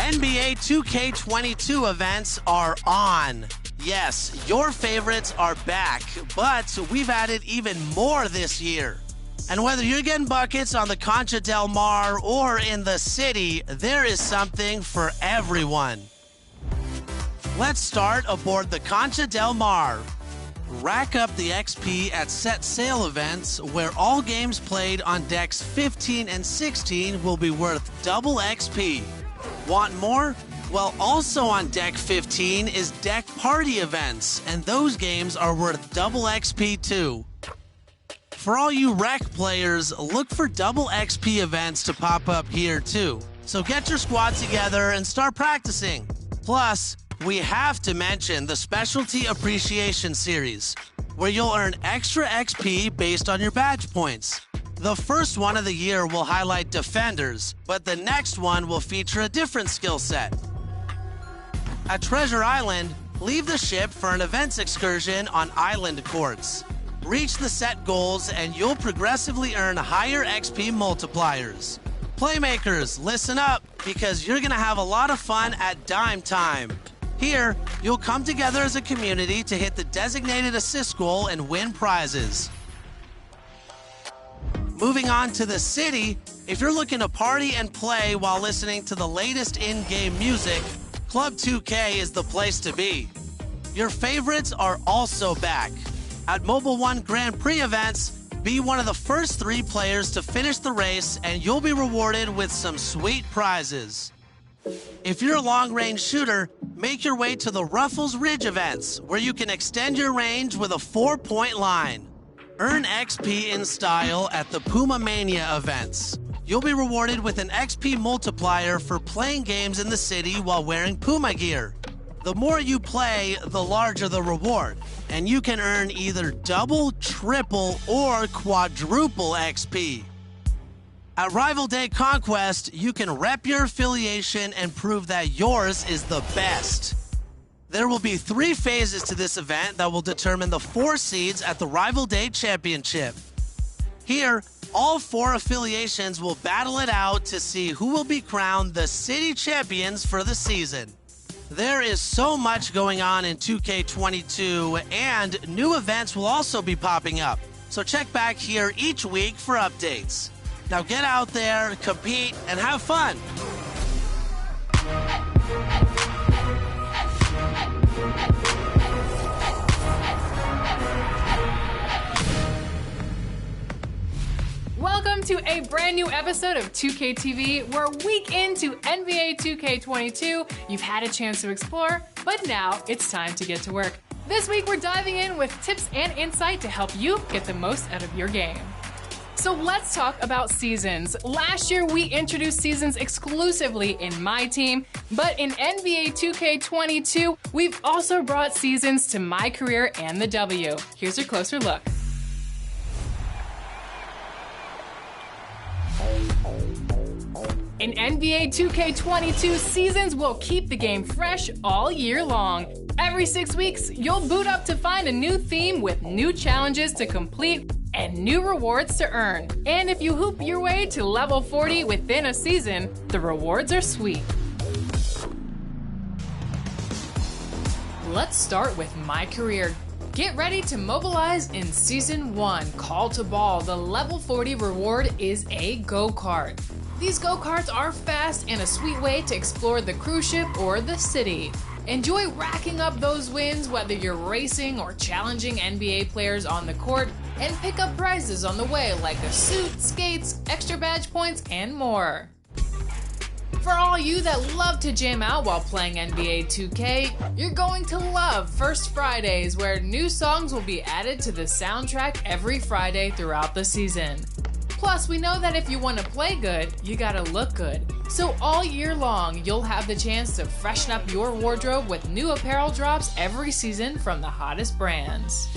NBA 2K22 events are on. Yes, your favorites are back, but we've added even more this year. And whether you're getting buckets on the Concha Del Mar or in the city, there is something for everyone. Let's start aboard the Concha Del Mar. Rack up the XP at set sail events where all games played on decks 15 and 16 will be worth double XP. Want more? Well, also on deck 15 is deck party events, and those games are worth double XP too. For all you rec players, look for double XP events to pop up here too. So get your squad together and start practicing. Plus, we have to mention the Specialty Appreciation Series, where you'll earn extra XP based on your badge points. The first one of the year will highlight defenders, but the next one will feature a different skill set. At Treasure Island, leave the ship for an events excursion on island courts. Reach the set goals and you'll progressively earn higher XP multipliers. Playmakers, listen up, because you're gonna have a lot of fun at Dime Time. Here, you'll come together as a community to hit the designated assist goal and win prizes. Moving on to the city, if you're looking to party and play while listening to the latest in-game music, Club 2K is the place to be. Your favorites are also back. At Mobile One Grand Prix events, be one of the first 3 players to finish the race and you'll be rewarded with some sweet prizes. If you're a long-range shooter, make your way to the Ruffles Ridge events, where you can extend your range with a 4-point line. Earn XP in style at the Puma Mania events. You'll be rewarded with an XP multiplier for playing games in the city while wearing Puma gear. The more you play, the larger the reward, and you can earn either double, triple, or quadruple XP. At Rival Day Conquest, you can rep your affiliation and prove that yours is the best. There will be 3 phases to this event that will determine the 4 seeds at the Rival Day Championship. Here, all 4 affiliations will battle it out to see who will be crowned the city champions for the season. There is so much going on in 2K22, and new events will also be popping up. So check back here each week for updates. Now get out there, compete, and have fun. Welcome to a brand new episode of 2K TV, where week into NBA 2K22, you've had a chance to explore, but now it's time to get to work. This week, we're diving in with tips and insight to help you get the most out of your game. So let's talk about seasons. Last year, we introduced seasons exclusively in my team, but in NBA 2K22, we've also brought seasons to my career and the W. Here's a closer look. In NBA 2K22, seasons will keep the game fresh all year long. Every 6 weeks, you'll boot up to find a new theme with new challenges to complete and new rewards to earn. And if you hoop your way to level 40 within a season, the rewards are sweet. Let's start with my career. Get ready to mobilize in Season 1. Call to Ball, the level 40 reward is a go-kart. These go-karts are fast and a sweet way to explore the cruise ship or the city. Enjoy racking up those wins whether you're racing or challenging NBA players on the court, and pick up prizes on the way like a suit, skates, extra badge points, and more. For all you that love to jam out while playing NBA 2K, you're going to love First Fridays, where new songs will be added to the soundtrack every Friday throughout the season. Plus, we know that if you want to play good, you gotta look good. So all year long, you'll have the chance to freshen up your wardrobe with new apparel drops every season from the hottest brands.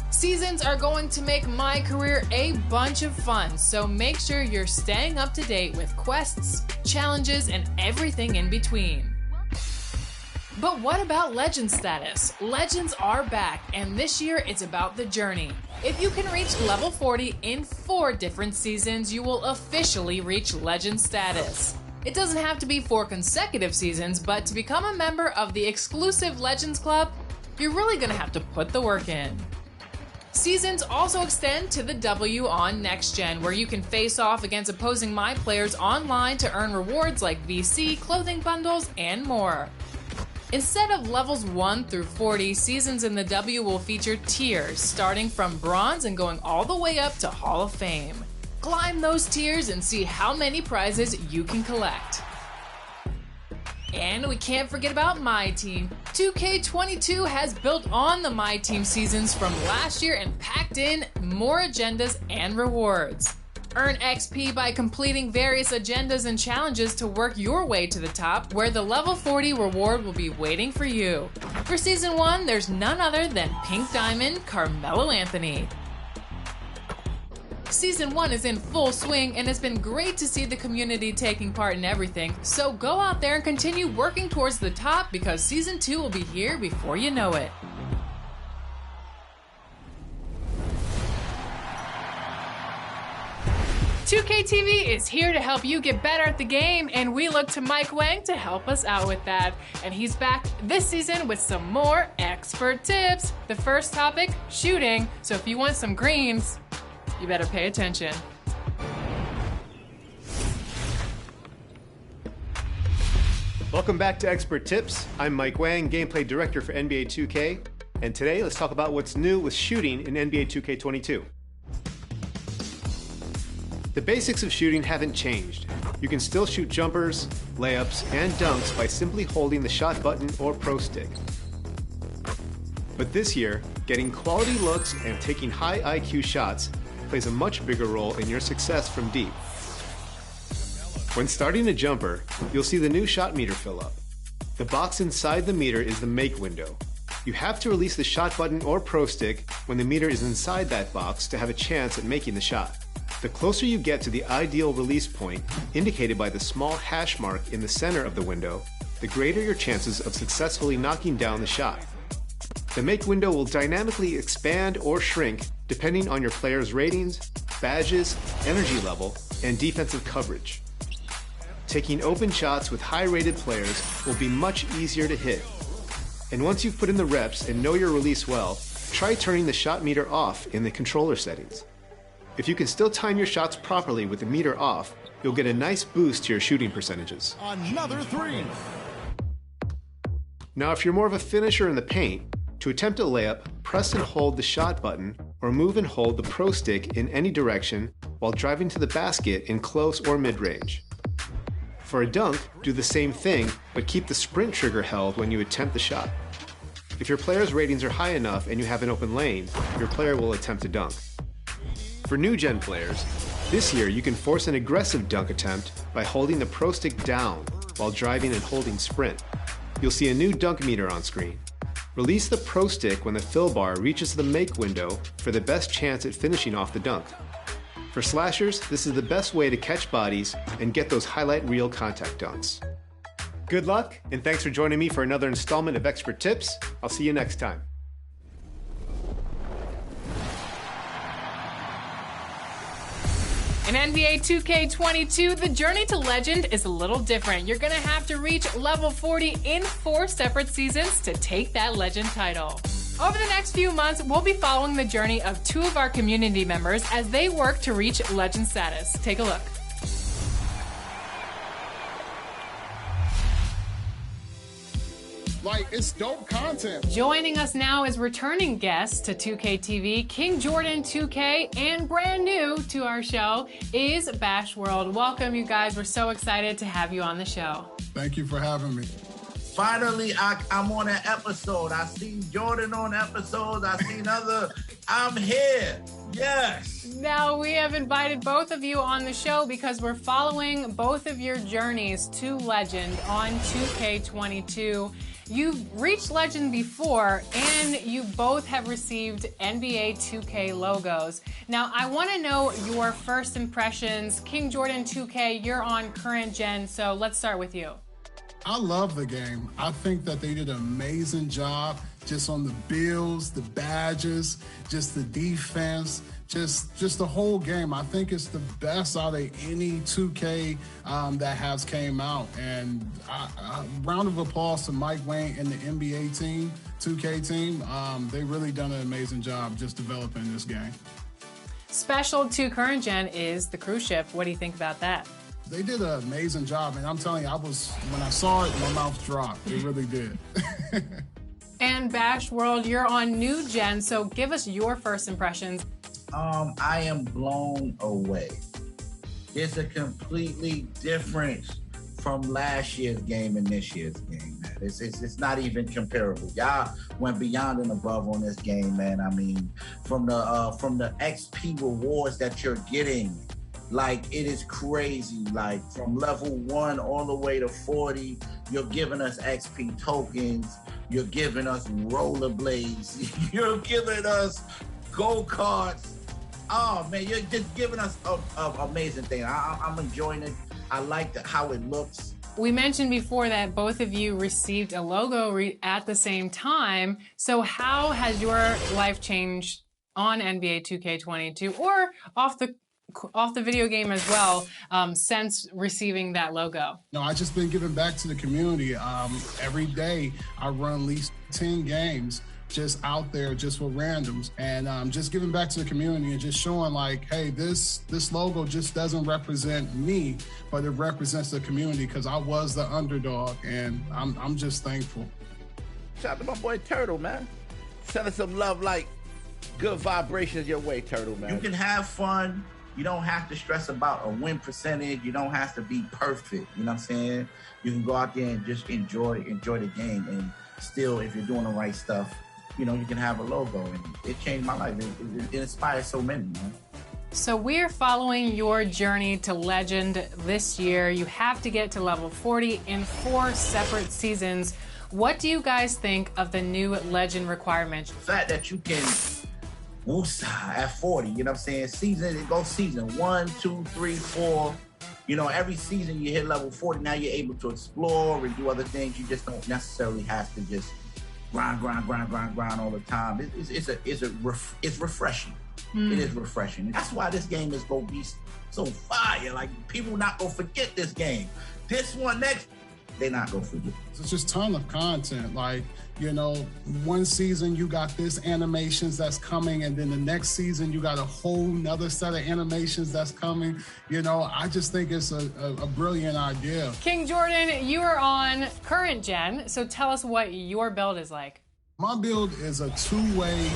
Seasons are going to make my career a bunch of fun, so make sure you're staying up to date with quests, challenges, and everything in between. But what about Legend status? Legends are back, and this year it's about the journey. If you can reach level 40 in 4 different seasons, you will officially reach Legend status. It doesn't have to be 4 consecutive seasons, but to become a member of the exclusive Legends Club, you're really going to have to put the work in. Seasons also extend to the W on Next Gen, where you can face off against opposing My players online to earn rewards like VC, clothing bundles, and more. Instead of levels 1 through 40, seasons in the W will feature tiers, starting from bronze and going all the way up to Hall of Fame. Climb those tiers and see how many prizes you can collect. And we can't forget about My Team. 2K22 has built on the My Team seasons from last year and packed in more agendas and rewards. Earn XP by completing various agendas and challenges to work your way to the top, where the level 40 reward will be waiting for you. For Season 1, there's none other than Pink Diamond Carmelo Anthony. Season 1 is in full swing, and it's been great to see the community taking part in everything, so go out there and continue working towards the top, because Season 2 will be here before you know it. $2K TV is here to help you get better at the game, and we look to Mike Wang to help us out with that. And he's back this season with some more expert tips. The first topic, shooting, so if you want some greens, you better pay attention. Welcome back to Expert Tips. I'm Mike Wang, Gameplay Director for NBA 2K, and today let's talk about what's new with shooting in NBA 2K22. The basics of shooting haven't changed. You can still shoot jumpers, layups, and dunks by simply holding the shot button or pro stick. But this year, getting quality looks and taking high IQ shots plays a much bigger role in your success from deep. When starting a jumper, you'll see the new shot meter fill up. The box inside the meter is the make window. You have to release the shot button or pro stick when the meter is inside that box to have a chance at making the shot. The closer you get to the ideal release point, indicated by the small hash mark in the center of the window, the greater your chances of successfully knocking down the shot. The make window will dynamically expand or shrink depending on your player's ratings, badges, energy level, and defensive coverage. Taking open shots with high-rated players will be much easier to hit. And once you've put in the reps and know your release well, try turning the shot meter off in the controller settings. If you can still time your shots properly with the meter off, you'll get a nice boost to your shooting percentages. Another three. Now, if you're more of a finisher in the paint, to attempt a layup, press and hold the shot button or move and hold the pro stick in any direction while driving to the basket in close or mid-range. For a dunk, do the same thing, but keep the sprint trigger held when you attempt the shot. If your player's ratings are high enough and you have an open lane, your player will attempt a dunk. For new-gen players, this year you can force an aggressive dunk attempt by holding the pro stick down while driving and holding sprint. You'll see a new dunk meter on screen. Release the pro stick when the fill bar reaches the make window for the best chance at finishing off the dunk. For slashers, this is the best way to catch bodies and get those highlight reel contact dunks. Good luck, and thanks for joining me for another installment of Expert Tips. I'll see you next time. In NBA 2K22, the journey to legend is a little different. You're gonna have to reach level 40 in 4 separate seasons to take that legend title. Over the next few months, we'll be following the journey of 2 of our community members as they work to reach legend status. Take a look. Like, it's dope content. Joining us now is returning guest to 2K TV, King Jordan 2K, and brand new to our show is Bash World. Welcome, you guys. We're so excited to have you on the show. Thank you for having me. Finally, I'm on an episode. I seen Jordan on episodes. I seen other. I'm here. Yes. Now, we have invited both of you on the show because we're following both of your journeys to legend on 2K22. You've reached legend before, and you both have received NBA 2K logos. Now, I want to know your first impressions. King Jordan 2K, you're on current gen, so let's start with you. I love the game. I think that they did an amazing job just on the builds, the badges, just the defense, just the whole game. I think it's the best out of any 2K that has came out. And round of applause to Mike Wayne and the NBA team, 2K team. They really done an amazing job just developing this game. Special to current gen is the cruise ship. What do you think about that? They did an amazing job, and I'm telling you, when I saw it, my mouth dropped. It really did. And Bash World, you're on new gen, so give us your first impressions. I am blown away. It's a completely difference from last year's game and this year's game, man. It's not even comparable. Y'all went beyond and above on this game, man. I mean, from the XP rewards that you're getting, like, it is crazy. Like, from level 1 all the way to 40, you're giving us XP tokens. You're giving us rollerblades. You're giving us go-karts. Oh, man, you're just giving us an amazing thing. I'm enjoying it. I like how it looks. We mentioned before that both of you received a logo at the same time. So how has your life changed on NBA 2K22 or off the video game as well since receiving that logo? No, I just been giving back to the community. Every day I run at least 10 games just out there just with randoms, and just giving back to the community and just showing like, hey, this logo just doesn't represent me, but it represents the community because I was the underdog, and I'm just thankful. Shout out to my boy Turtle, man. Sending some love, like good vibrations your way, Turtle, man. You can have fun. You don't have to stress about a win percentage. You don't have to be perfect. You know what I'm saying? You can go out there and just enjoy the game, and still, if you're doing the right stuff, you know, you can have a logo, and it changed my life. It inspires so many, man. So we're following your journey to legend this year. You have to get to level 40 in 4 separate seasons. What do you guys think of the new legend requirements? The fact that you can woosa at 40, you know what I'm saying? It goes season 1, 2, 3, 4. You know, every season you hit level 40, now you're able to explore and do other things. You just don't necessarily have to just grind all the time. It's refreshing. It is refreshing. That's why this game is gonna be so fire. Like, people not gonna forget this game. This one next, they're not gonna forget. It's just a ton of content. Like, you know, one season you got this animations that's coming, and then the next season you got a whole nother set of animations that's coming. You know, I just think it's a brilliant idea. King Jordan, you are on current gen, so tell us what your build is like. My build is a two-way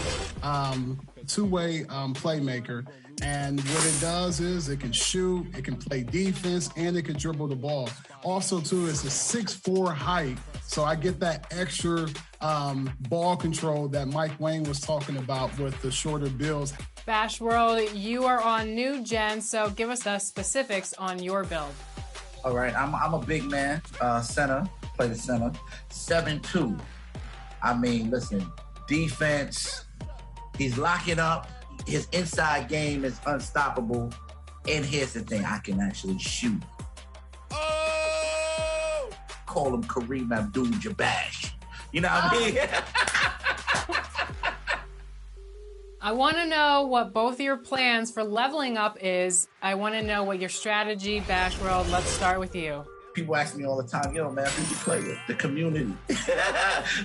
playmaker, and what it does is it can shoot, it can play defense, and it can dribble the ball. Also, too, it's a 6'4" height, so I get that extra ball control that Mike Wayne was talking about with the shorter builds. Bash World, you are on new gen, so give us the specifics on your build. All right, I'm a big man, center, play the center, 7'2". I mean, listen, defense, he's locking up. His inside game is unstoppable. And here's the thing, I can actually shoot. Oh! Call him Kareem Abdul-Jabbar. You know what I mean? I want to know what both your plans for leveling up is. I want to know what your strategy, Bash World. Let's start with you. People ask me all the time, yo, man, who you play with? The community.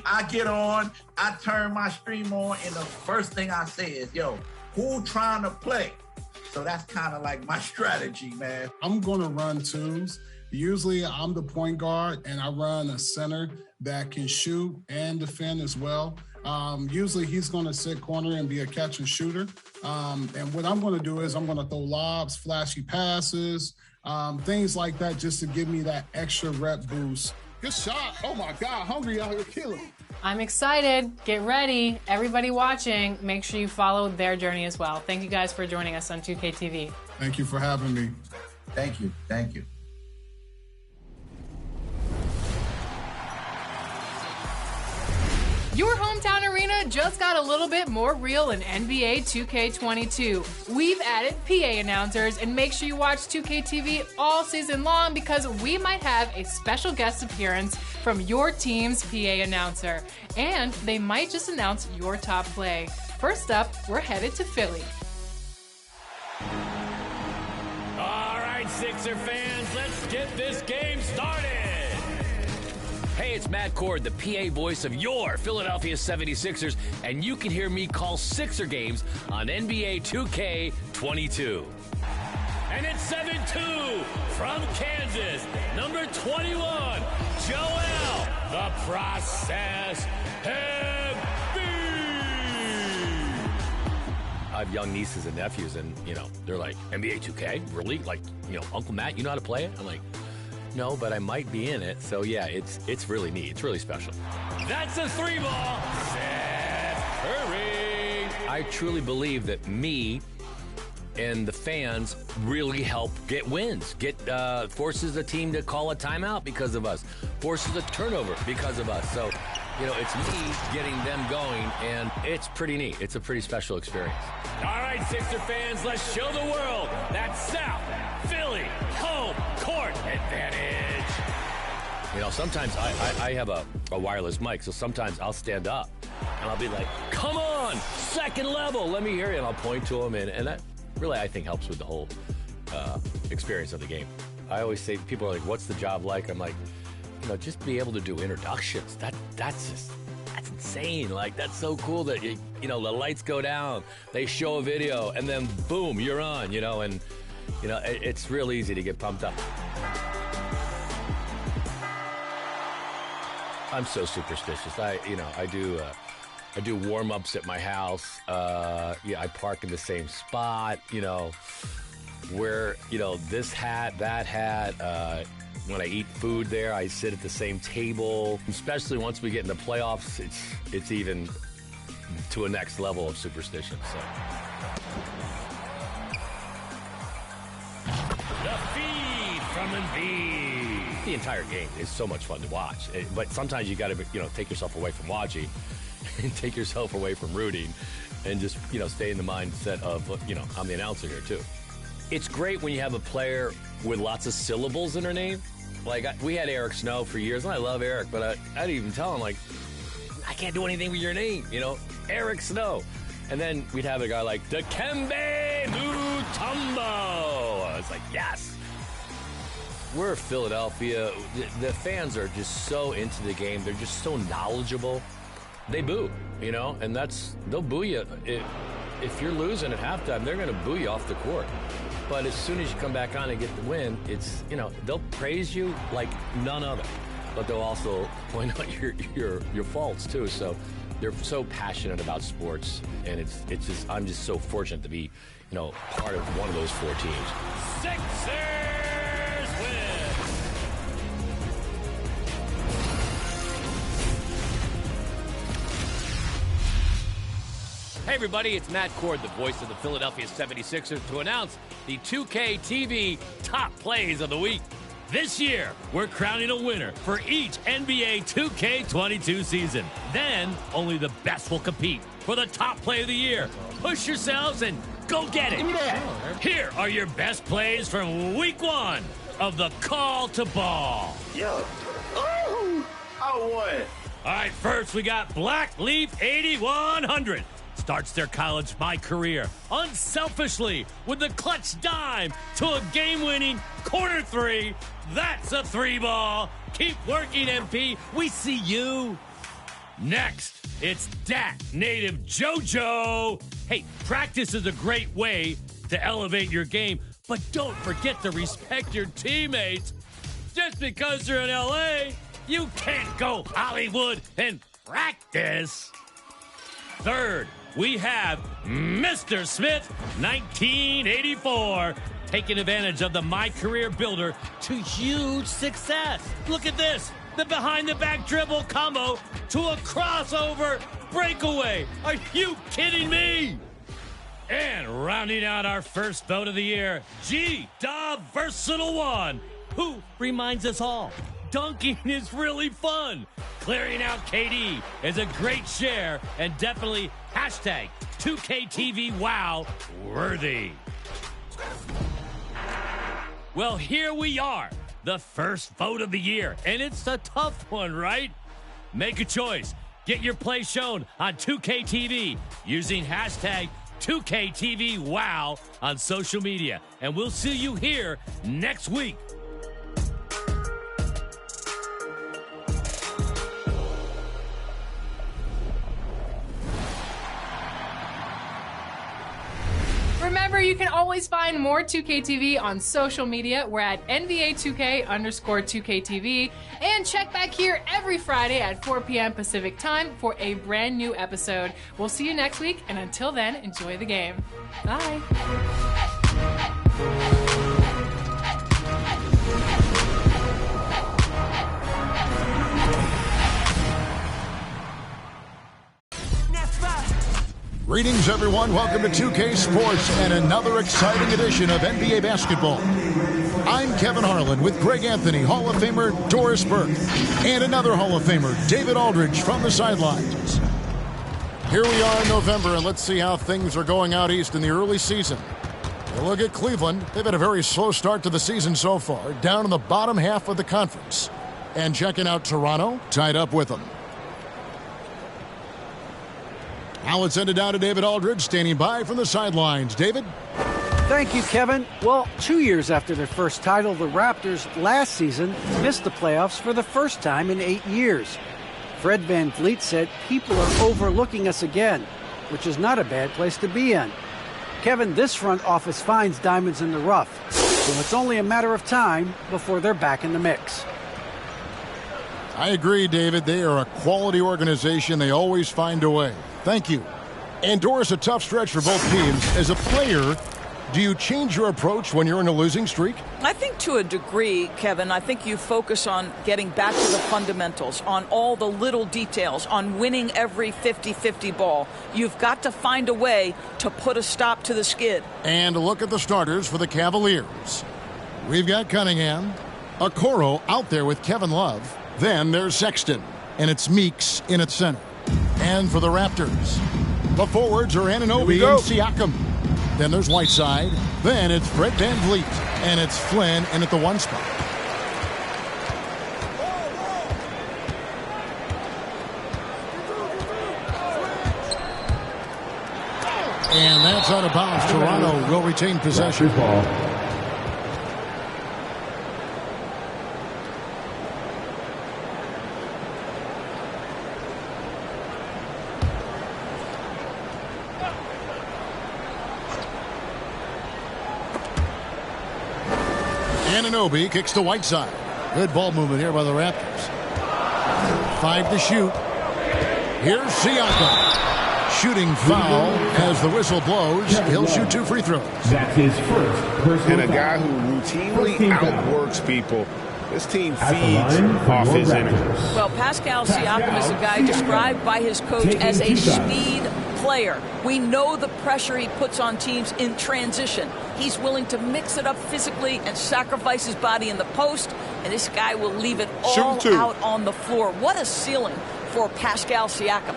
I get on, I turn my stream on, and the first thing I say is, yo, who trying to play? So that's kind of like my strategy, man. I'm going to run twos. Usually I'm the point guard, and I run a center that can shoot and defend as well. Usually he's going to sit corner and be a catch and shooter. And what I'm going to do is I'm going to throw lobs, flashy passes, things like that, just to give me that extra rep boost. Good shot. Oh my God, Hungry out here killing. I'm excited. Get ready. Everybody watching, make sure you follow their journey as well. Thank you guys for joining us on 2K TV. Thank you for having me. Thank you. Thank you. Your hometown arena just got a little bit more real in NBA 2K22. We've added PA announcers, and make sure you watch 2K TV all season long because we might have a special guest appearance from your team's PA announcer, and they might just announce your top play. First up, we're headed to Philly. right, Sixer fans, let's get this game started. Hey, it's Matt Cord, the PA voice of your Philadelphia 76ers, and you can hear me call Sixer games on NBA 2K22. And it's 7-2 from Kansas, number 21, Joel, the Process Embiid. I have young nieces and nephews, and, they're like, NBA 2K? Really? Like, Uncle Matt, you know how to play it? I'm like, no, but I might be in it. So, yeah, it's really neat. It's really special. That's a 3-ball. Seth Curry. I truly believe that me and the fans really help get wins, forces a team to call a timeout because of us, forces a turnover because of us. So, it's me getting them going, and it's pretty neat. It's a pretty special experience. All right, Sixer fans, let's show the world that South Philly home court advantage. Sometimes I have a wireless mic, so sometimes I'll stand up, and I'll be like, come on, second level, let me hear you, and I'll point to them, and that really, I think, helps with the whole experience of the game. I always say, people are like, what's the job like? I'm like, just be able to do introductions. That's insane. Like, that's so cool that, the lights go down, they show a video, and then boom, you're on, and, it's real easy to get pumped up. I'm so superstitious. I do warm-ups at my house. I park in the same spot, wear, this hat, that hat. When I eat food there, I sit at the same table. Especially once we get in the playoffs, it's even to a next level of superstition. So. The feed from Embiid. The entire game is so much fun to watch. But sometimes you got to, take yourself away from watching and take yourself away from rooting and just, stay in the mindset of, I'm the announcer here too. It's great when you have a player with lots of syllables in her name. Like, we had Eric Snow for years, and I love Eric, but I didn't even tell him, like, I can't do anything with your name, Eric Snow. And then we'd have a guy like Dikembe Mutombo. I was like, yes. We're Philadelphia. The fans are just so into the game. They're just so knowledgeable. They boo, and they'll boo you. If you're losing at halftime, they're going to boo you off the court. But as soon as you come back on and get the win, it's, they'll praise you like none other. But they'll also point out your faults too. So they're so passionate about sports, and it's just, I'm just so fortunate to be, part of one of those four teams. Sixers win. Hey everybody, it's Matt Cord, the voice of the Philadelphia 76ers, to announce the 2K TV top plays of the week. This year, we're crowning a winner for each NBA 2K22 season. Then, only the best will compete for the top play of the year. Push yourselves and go get it. Here are your best plays from week 1 of the Call to Ball. Yo, oh, I won. All right, first we got Black Leaf 8100. Starts their college career unselfishly with the clutch dime to a game-winning corner three. That's a 3-ball. Keep working, MP. We see you. Next, it's Dat native JoJo. Hey, practice is a great way to elevate your game, but don't forget to respect your teammates. Just because you're in LA, you can't go Hollywood and practice. Third, we have Mr. Smith, 1984, taking advantage of the My Career Builder to huge success. Look at this, the behind-the-back dribble combo to a crossover breakaway. Are you kidding me? And rounding out our first vote of the year, G-Da Versatile One, who reminds us all, dunking is really fun. Clearing out KD is a great share and definitely hashtag 2KTV Wow worthy. Well, here we are, the first vote of the year, and it's a tough one, right? Make a choice. Get your play shown on 2KTV using hashtag 2K TV Wow on social media. And we'll see you here next week. Remember, you can always find more 2KTV on social media. We're at NBA2K_2KTV. And check back here every Friday at 4 p.m. Pacific time for a brand new episode. We'll see you next week, and until then, enjoy the game. Bye. Greetings, everyone. Welcome to 2K Sports and another exciting edition of NBA basketball. I'm Kevin Harlan with Greg Anthony, Hall of Famer Doris Burke, and another Hall of Famer, David Aldridge, from the sidelines. Here we are in November, and let's see how things are going out east in the early season. A look at Cleveland. They've had a very slow start to the season so far, down in the bottom half of the conference. And checking out Toronto, tied up with them. Now let's send it down to David Aldridge, standing by from the sidelines. David? Thank you, Kevin. Well, 2 years after their first title, the Raptors last season missed the playoffs for the first time in 8 years. Fred VanVleet said people are overlooking us again, which is not a bad place to be in. Kevin, this front office finds diamonds in the rough, so it's only a matter of time before they're back in the mix. I agree, David. They are a quality organization. They always find a way. Thank you. And Doris, a tough stretch for both teams. As a player, do you change your approach when you're in a losing streak? I think to a degree, Kevin, I think you focus on getting back to the fundamentals, on all the little details, on winning every 50-50 ball. You've got to find a way to put a stop to the skid. And a look at the starters for the Cavaliers. We've got Cunningham, Okoro out there with Kevin Love. Then there's Sexton, and it's Meeks in at center. And for the Raptors, the forwards are Anunoby and Siakam. Then there's Whiteside. Then it's Fred VanVleet. And it's Flynn in at the one spot. And that's out of bounds. Toronto will retain possession. Anunoby kicks to Whiteside. Good ball movement here by the Raptors. 5 to shoot. Here's Siakam. Shooting foul as the whistle blows. He'll shoot 2 free throws. That's his first personal. And a guy who routinely outworks people. This team feeds off his energy. Well, Pascal Siakam is a guy described by his coach as a speed player. We know the pressure he puts on teams in transition. He's willing to mix it up physically and sacrifice his body in the post, and this guy will leave it all out on the floor. What a ceiling for Pascal Siakam.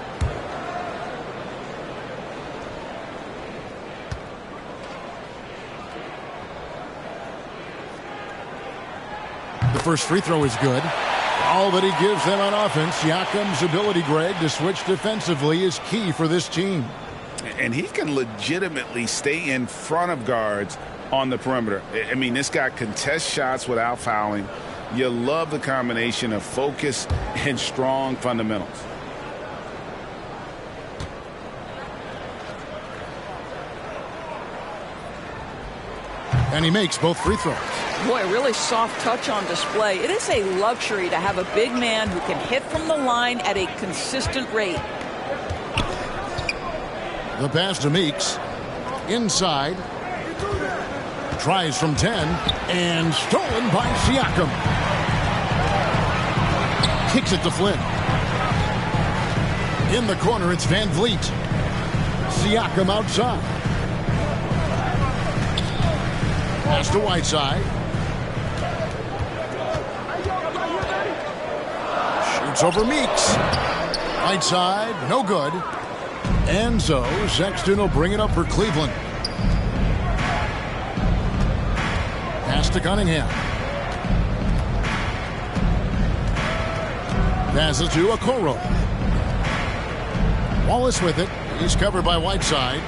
The first free throw is good. All that he gives them on offense, Siakam's ability, Greg, to switch defensively is key for this team. And he can legitimately stay in front of guards on the perimeter. I mean, this guy contests shots without fouling. You love the combination of focus and strong fundamentals. And he makes both free throws. Boy, really soft touch on display. It is a luxury to have a big man who can hit from the line at a consistent rate. The pass to Meeks. Inside. Tries from 10. And stolen by Siakam. Kicks it to Flynn. In the corner, it's VanVleet. Siakam outside. Pass to Whiteside. Shoots over Meeks. Whiteside, no good. And so Sexton will bring it up for Cleveland. Pass to Cunningham. Passes to Okoro. Wallace with it. He's covered by Whiteside.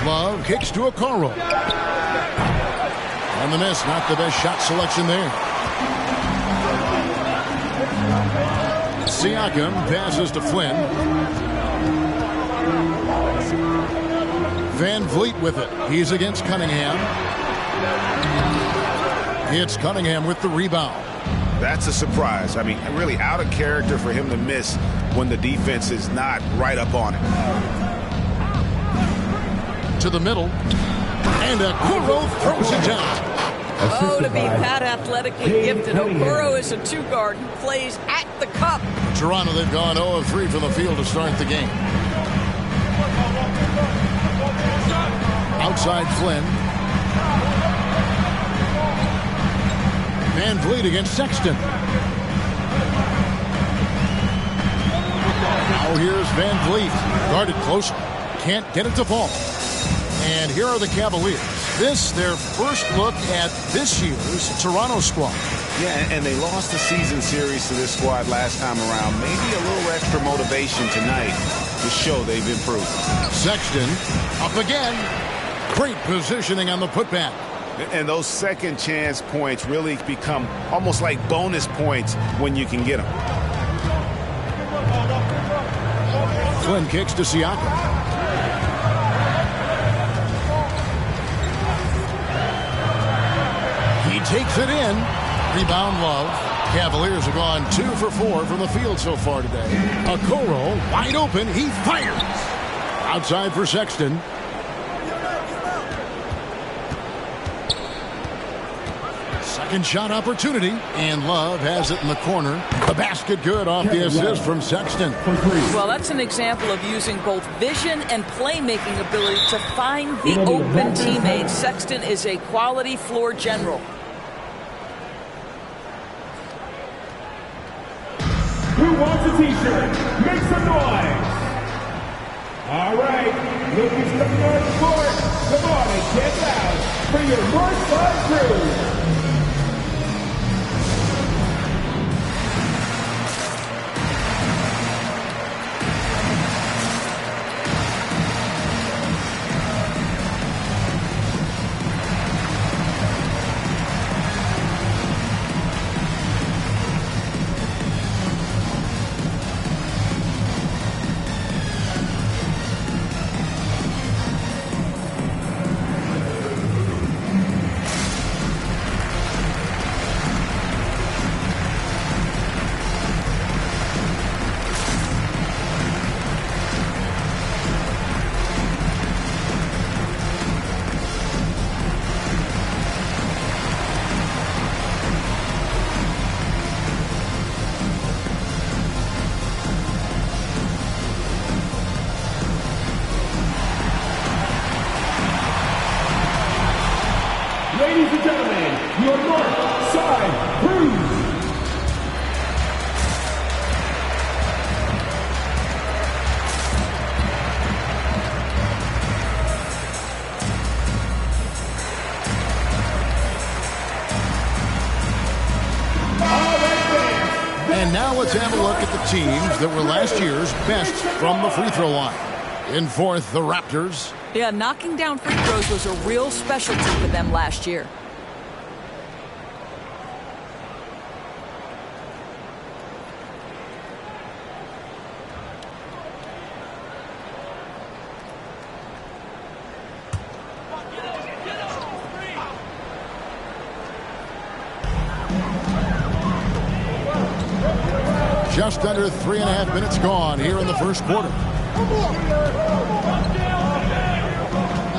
Love kicks to Okoro. And the miss, not the best shot selection there. Siakam passes to Flynn. Van Vliet with it. He's against Cunningham. It's Cunningham with the rebound. That's a surprise. I mean, really out of character for him to miss when the defense is not right up on it. To the middle. And Okoro throws it down. Oh, to be that athletically gifted. Okoro is a two-guard who plays at the cup. Toronto, they've gone 0 of 3 from the field to start the game. Outside Flynn. Van Vliet against Sexton. Now here's Van Vliet. Guarded close. Can't get it to fall. And here are the Cavaliers. This, their first look at this year's Toronto squad. Yeah, and they lost the season series to this squad last time around. Maybe a little extra motivation tonight to show they've improved. Sexton up again. Great positioning on the putback. And those second chance points really become almost like bonus points when you can get them. Flynn kicks to Siakam. He takes it in. Rebound Love. Cavaliers have gone 2 for 4 from the field so far today. Okoro wide open. He fires. Outside for Sexton. Second shot opportunity. And Love has it in the corner. The basket good off the assist from Sexton. Well, that's an example of using both vision and playmaking ability to find the open teammate. Sexton is a quality floor general. Who wants a t-shirt? Make some noise! All right, lookies from North Court, come on and get loud for your Northside crew! Ladies and gentlemen, your North Side Cruise. And now let's have a look at the teams that were last year's best from the free throw line. In fourth, the Raptors. Yeah, knocking down free throws was a real specialty for them last year. Just under 3.5 minutes gone here in the first quarter.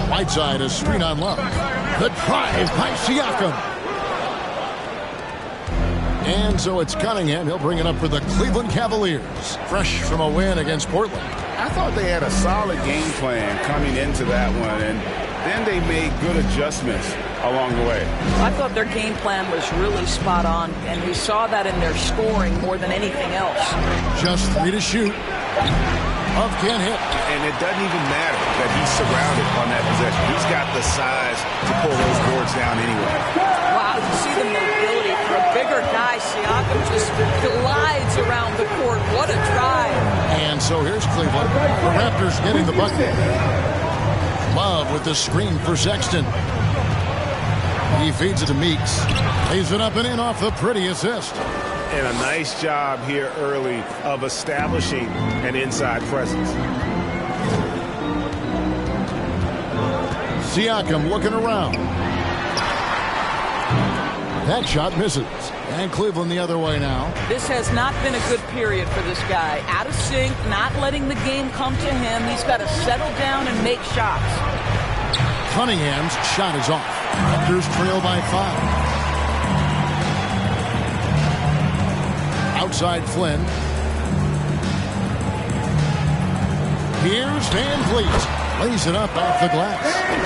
Whiteside, a screen on Love. The drive by Siakam. And so it's Cunningham. He'll bring it up for the Cleveland Cavaliers. Fresh from a win against Portland. I thought they had a solid game plan coming into that one, and then they made good adjustments along the way. I thought their game plan was really spot on, and we saw that in their scoring more than anything else. Just 3 to shoot. Love can't hit. And it doesn't even matter that he's surrounded on that possession. He's got the size to pull those boards down anyway. Wow, you see the mobility for a bigger guy. Siakam just glides around the court. What a drive. And so here's Cleveland. The Raptors getting the bucket. Love with the screen for Sexton. He feeds it to Meeks. Lays it up and in off the pretty assist. And a nice job here early of establishing an inside presence. Siakam looking around. That shot misses. And Cleveland the other way now. This has not been a good period for this guy. Out of sync, not letting the game come to him. He's got to settle down and make shots. Cunningham's shot is off. Raptors trail by 5. Outside Flynn. Here's Van Vliet. Lays it up off the glass.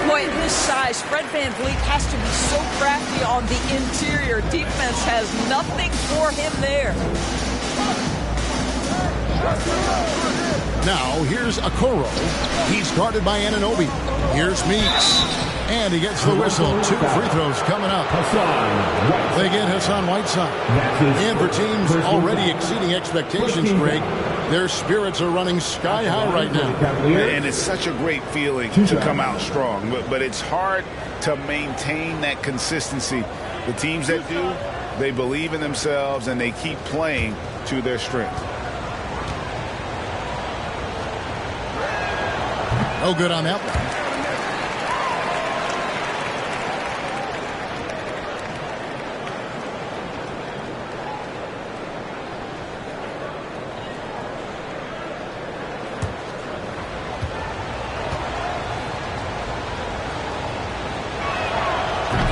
Boy, at his size, Fred Van Vliet has to be so crafty on the interior. Defense has nothing for him there. Now, here's Okoro. He's guarded by Anunoby. Here's Meeks. And he gets the whistle. 2 free throws coming up. They get Hassan Whiteside. And for teams already exceeding expectations, Greg, their spirits are running sky high right now. And it's such a great feeling to come out strong. But it's hard to maintain that consistency. The teams that do, they believe in themselves and they keep playing to their strength. No good on that one.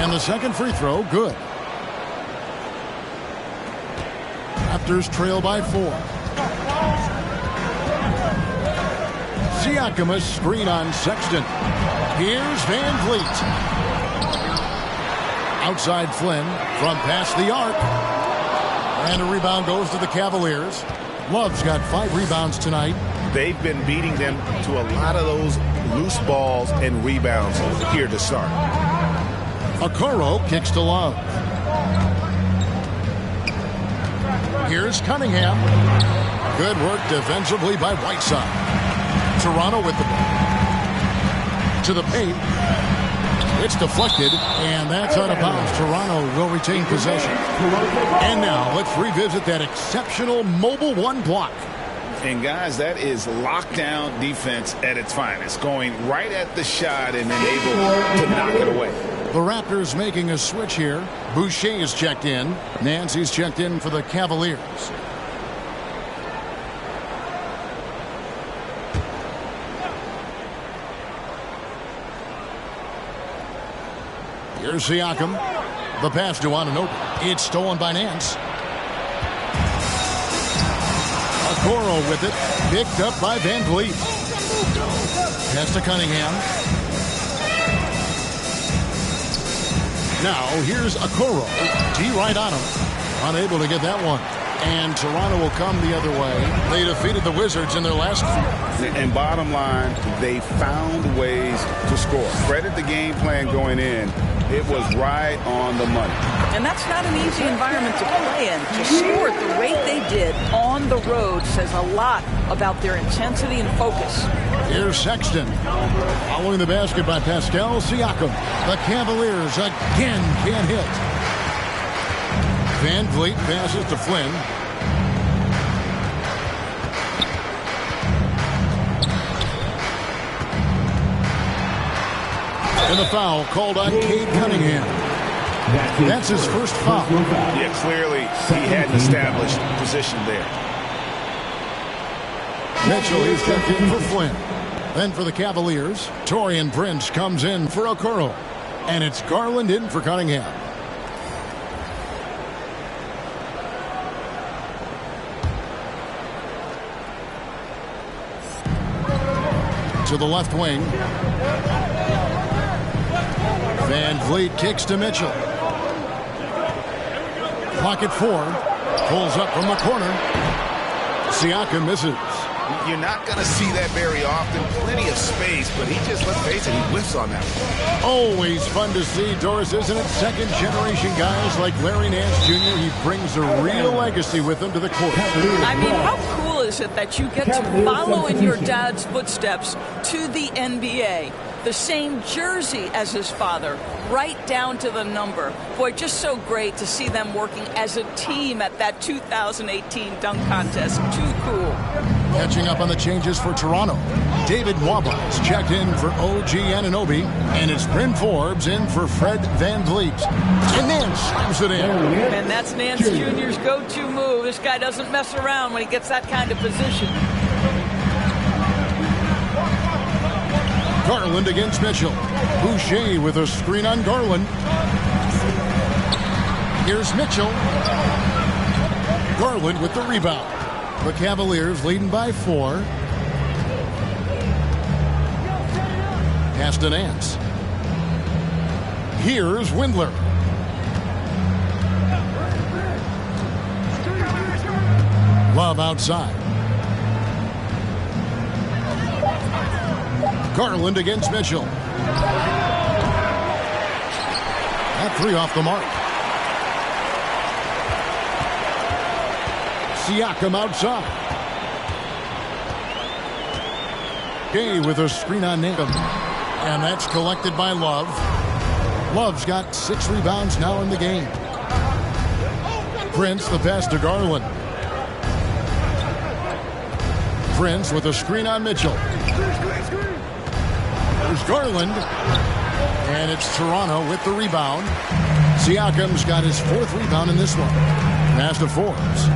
And the second free throw, good. Raptors trail by 4. Siakam, a screen on Sexton. Here's Van Vliet. Outside Flynn from past the arc. And a rebound goes to the Cavaliers. Love's got 5 rebounds tonight. They've been beating them to a lot of those loose balls and rebounds here to start. Okoro kicks to Love. Here's Cunningham. Good work defensively by Whiteside. Toronto with the ball. To the paint. It's deflected, and that's out of bounds. Toronto will retain possession. And now let's revisit that exceptional mobile 1 block. And guys, that is lockdown defense at its finest. Going right at the shot and then able to knock it away. The Raptors making a switch here. Boucher is checked in. Nancy's checked in for the Cavaliers. Here's Siakam. The pass to Anunoby. It's stolen by Nance. Okoro with it. Picked up by Van Vliet. Pass to Cunningham. Now, here's Okoro. D right on him. Unable to get that one. And Toronto will come the other way. They defeated the Wizards in their last few. And bottom line, they found ways to score. Credit the game plan going in. It was right on the money. And that's not an easy environment to play in. To score at the rate they did on the road says a lot about their intensity and focus. Here's Sexton. Following the basket by Pascal Siakam. The Cavaliers again can't hit. Van Vliet passes to Flynn. And the foul called on Cade Cunningham. That's his first foul. Yeah, clearly he had an established position there. Mitchell is checked in for Flynn. Then for the Cavaliers, Torian Prince comes in for Okoro. And it's Garland in for Cunningham. To the left wing. Van Vliet kicks to Mitchell. Pocket 4. Pulls up from the corner. Siakam misses. You're not going to see that very often. Plenty of space, but he just, let's face it, he whiffs on that one. Always fun to see, Doris, isn't it? Second-generation guys like Larry Nance Jr., he brings a real legacy with him to the court. I mean, how cool is it that you get to follow in your dad's footsteps to the NBA? the same jersey as his father, right down to the number. Boy, just so great to see them working as a team at that 2018 dunk contest. Too cool. Catching up on the changes for Toronto. David Nwaba is checked in for OG Anunoby, and it's Bryn Forbes in for Fred VanVleet. And Nance slams it in. And that's Nance Jr.'s go-to move. This guy doesn't mess around when he gets that kind of position. Garland against Mitchell. Boucher with a screen on Garland. Here's Mitchell. Garland with the rebound. The Cavaliers leading by 4. Pass to Nance. Here's Windler. Love outside. Garland against Mitchell. That 3 off the mark. Siakam outside. Gay with a screen on Nance. And that's collected by Love. Love's got 6 rebounds now in the game. Prince the pass to Garland. Prince with a screen on Mitchell. There's Garland. And it's Toronto with the rebound. Siakam's got his 4th rebound in this one. Pass to Forbes.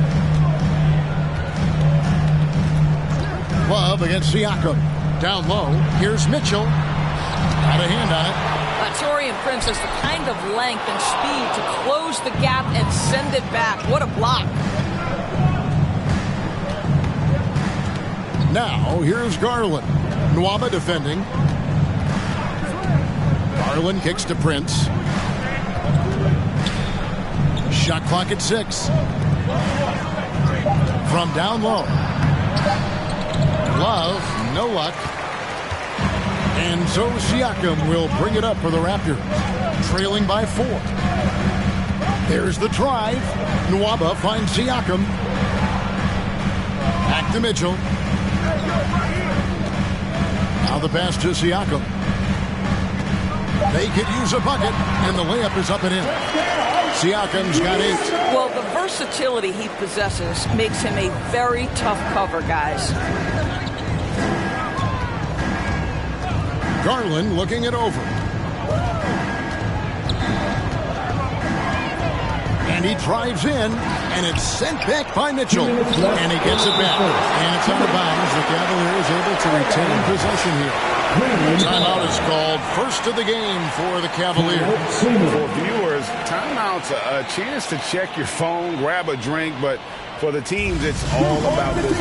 Love against Siakam. Down low. Here's Mitchell. Got a hand on it. Taurean Prince has the kind of length and speed to close the gap and send it back. What a block. Now, here's Garland. Nwaba defending. Garland kicks to Prince. Shot clock at 6. From down low. Love, no luck. And so Siakam will bring it up for the Raptors, trailing by 4. There's the drive. Nwaba finds Siakam. Back to Mitchell. Now the pass to Siakam. They could use a bucket, and the layup is up and in. Siakam's got 8. Well, the versatility he possesses makes him a very tough cover, guys. Garland looking it over. And he drives in, and it's sent back by Mitchell. And he gets it back. And it's out of bounds. The Cavaliers able to retain possession here. Timeout is called. First of the game for the Cavaliers. For viewers, timeout's a chance to check your phone, grab a drink, but for the teams, it's all about this.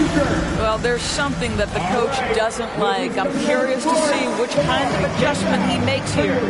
Well, there's something that the coach doesn't like. I'm curious to see which kind of adjustment he makes here.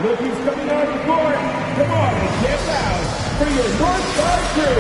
Look who's coming on the court. Come on and get loud for your Northside crew.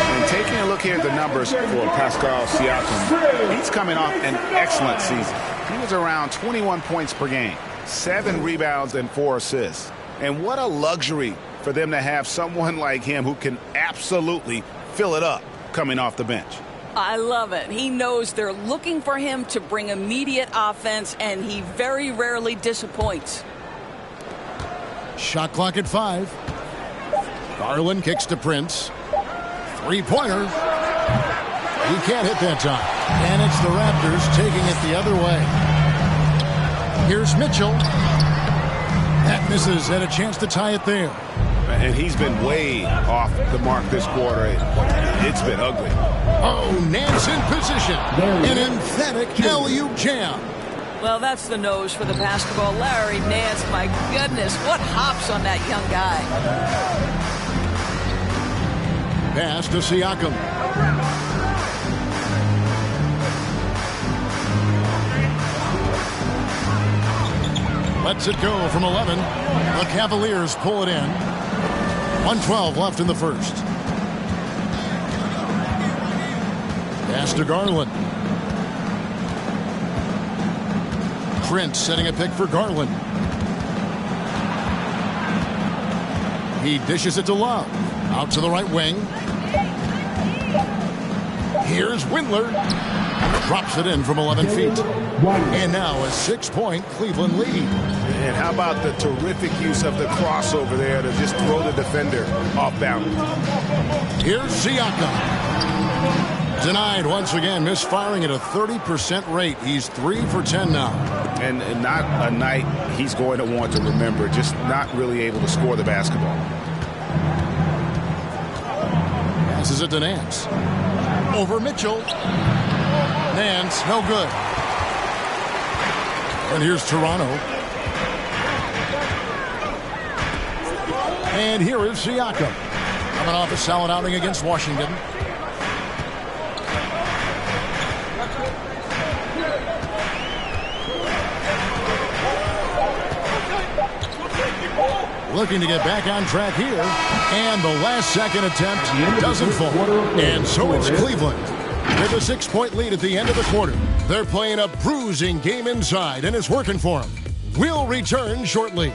And taking a look here at the numbers for Pascal Siakam, he's coming off an excellent season. He was around 21 points per game, 7 rebounds and 4 assists. And what a luxury for them to have someone like him who can absolutely fill it up coming off the bench. I love it. He knows they're looking for him to bring immediate offense, and he very rarely disappoints. Shot clock at 5. Garland kicks to Prince. Three-pointer. He can't hit that time. And it's the Raptors taking it the other way. Here's Mitchell. That misses. Had a chance to tie it there. And he's been way off the mark this quarter. It's been ugly. Oh, Nance in position. An emphatic alley-oop jam. Well, that's the nose for the basketball. Larry Nance, my goodness, what hops on that young guy. Pass to Siakam. Lets it go from 11. The Cavaliers pull it in. 1:12 left in the first. Pass to Garland. Prince setting a pick for Garland. He dishes it to Love. Out to the right wing. Here's Windler. Drops it in from 11 feet. And now a 6-point Cleveland lead. And how about the terrific use of the crossover there to just throw the defender off balance. Here's Siakam. Denied once again, misfiring at a 30% rate. He's 3 for 10 now. And not a night he's going to want to remember, just not really able to score the basketball. Passes it to Nance. Over Mitchell. Nance, no good. And here's Toronto. And here is Siakam. Coming off a solid outing against Washington. Looking to get back on track here. And the last second attempt doesn't fall. And so it's Cleveland with a 6-point lead at the end of the quarter. They're playing a bruising game inside, and it's working for them. We'll return shortly.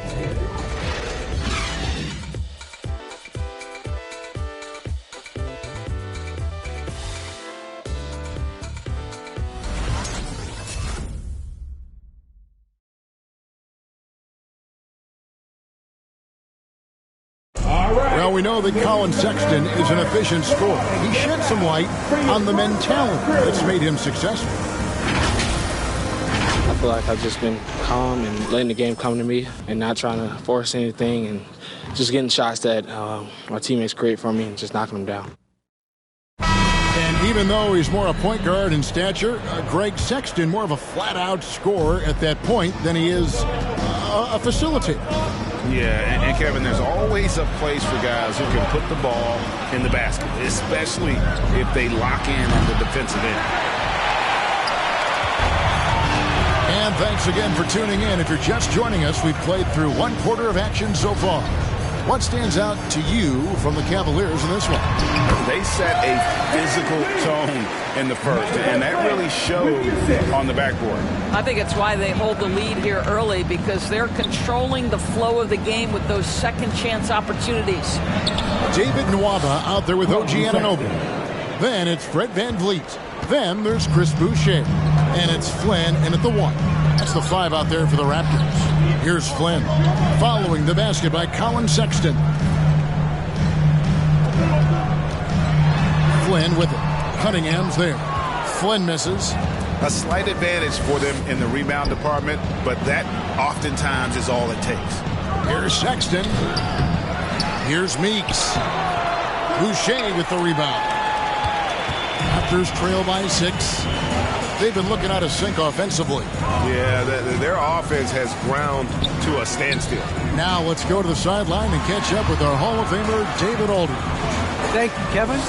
Well, we know that Colin Sexton is an efficient scorer. He shed some light on the mentality that's made him successful. I feel like I've just been calm and letting the game come to me and not trying to force anything and just getting shots that my teammates create for me and just knocking them down. And even though he's more a point guard in stature, Greg Sexton more of a flat-out scorer at that point than he is a facilitator. Yeah, and Kevin, there's always a place for guys who can put the ball in the basket, especially if they lock in on the defensive end. And thanks again for tuning in. If you're just joining us, we've played through 1 quarter of action so far. What stands out to you from the Cavaliers in this one? They set a physical tone in the first, and that really showed on the backboard. I think it's why they hold the lead here early, because they're controlling the flow of the game with those second chance opportunities. David Nwaba out there with OG Anunoby. Then it's Fred VanVleet. Then there's Chris Boucher. And it's Flynn in at the 1. That's the 5 out there for the Raptors. Here's Flynn, following the basket by Colin Sexton. Flynn with it. Cunningham's there. Flynn misses. A slight advantage for them in the rebound department, but that oftentimes is all it takes. Here's Sexton. Here's Meeks. Boucher with the rebound. Raptors trail by 6. They've been looking out of sync offensively. Yeah, their offense has ground to a standstill. Now let's go to the sideline and catch up with our Hall of Famer, David Aldridge. Thank you, Kevin.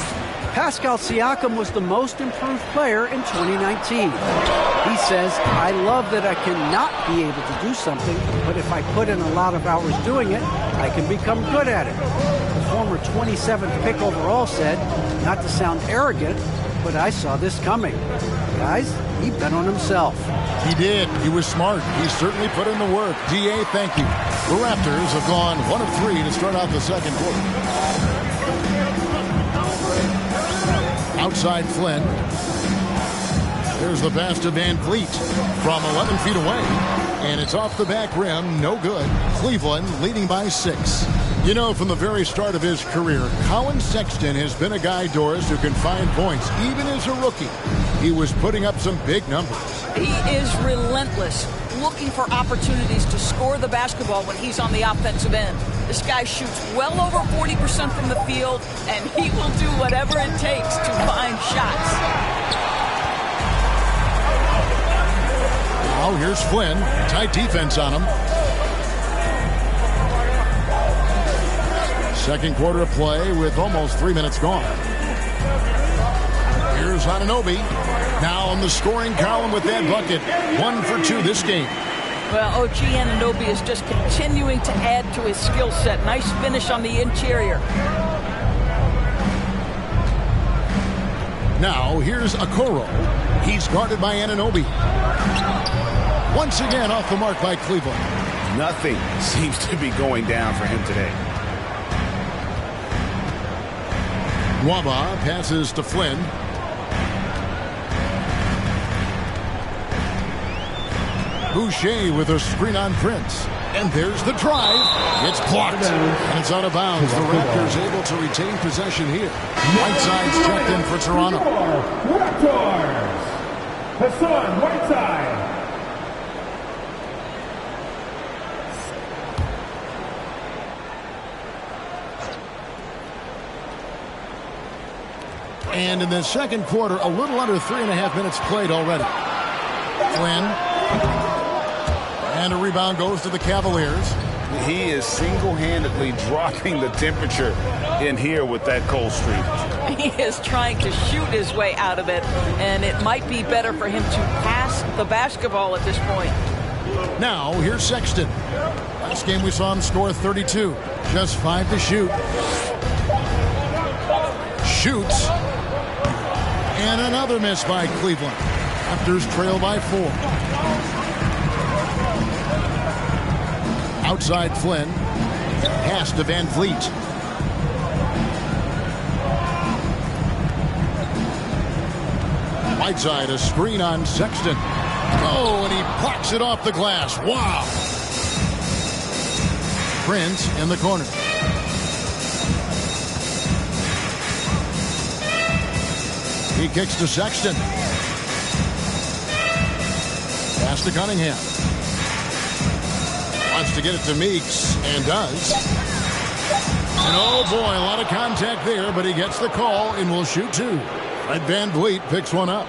Pascal Siakam was the most improved player in 2019. He says, I love that I cannot be able to do something, but if I put in a lot of hours doing it, I can become good at it. The former 27th pick overall said, not to sound arrogant, but I saw this coming. Guys, he bet on himself. He did. He was smart. He certainly put in the work. D.A., thank you. The Raptors have gone 1 of 3 to start out the second quarter. Outside Flynn. There's the pass to Van Vliet from 11 feet away. And it's off the back rim. No good. Cleveland leading by 6. You know, from the very start of his career, Colin Sexton has been a guy, Doris, who can find points. Even as a rookie, he was putting up some big numbers. He is relentless, looking for opportunities to score the basketball when he's on the offensive end. This guy shoots well over 40% from the field, and he will do whatever it takes to find shots. Now here's Flynn. Tight defense on him. Second quarter of play with almost 3 minutes gone. Here's Anunoby. Now on the scoring column with that bucket. 1 for 2 this game. Well, OG Anunoby is just continuing to add to his skill set. Nice finish on the interior. Now here's Okoro. He's guarded by Anunoby. Once again off the mark by Cleveland. Nothing seems to be going down for him today. Nwaba passes to Flynn. Boucher with a screen on Prince. And there's the drive. It's blocked. And it's out of bounds. The Raptors able to retain possession here. Whiteside's checked in for Toronto. Raptors. Hassan Whiteside. And in the second quarter, a little under 3.5 minutes played already. Flynn. And a rebound goes to the Cavaliers. He is single-handedly dropping the temperature in here with that cold streak. He is trying to shoot his way out of it, and it might be better for him to pass the basketball at this point. Now, here's Sexton. Last game we saw him score 32. Just 5 to shoot. Shoots. And another miss by Cleveland. Raptors trail by 4. Outside Flynn. Pass to Van Vliet. Whiteside, a screen on Sexton. Oh, and he blocks it off the glass. Wow. Prince in the corner. He kicks to Sexton. Pass to Cunningham. Wants to get it to Meeks, and does. And oh boy, a lot of contact there, but he gets the call and will shoot 2. Fred Van Vliet picks one up.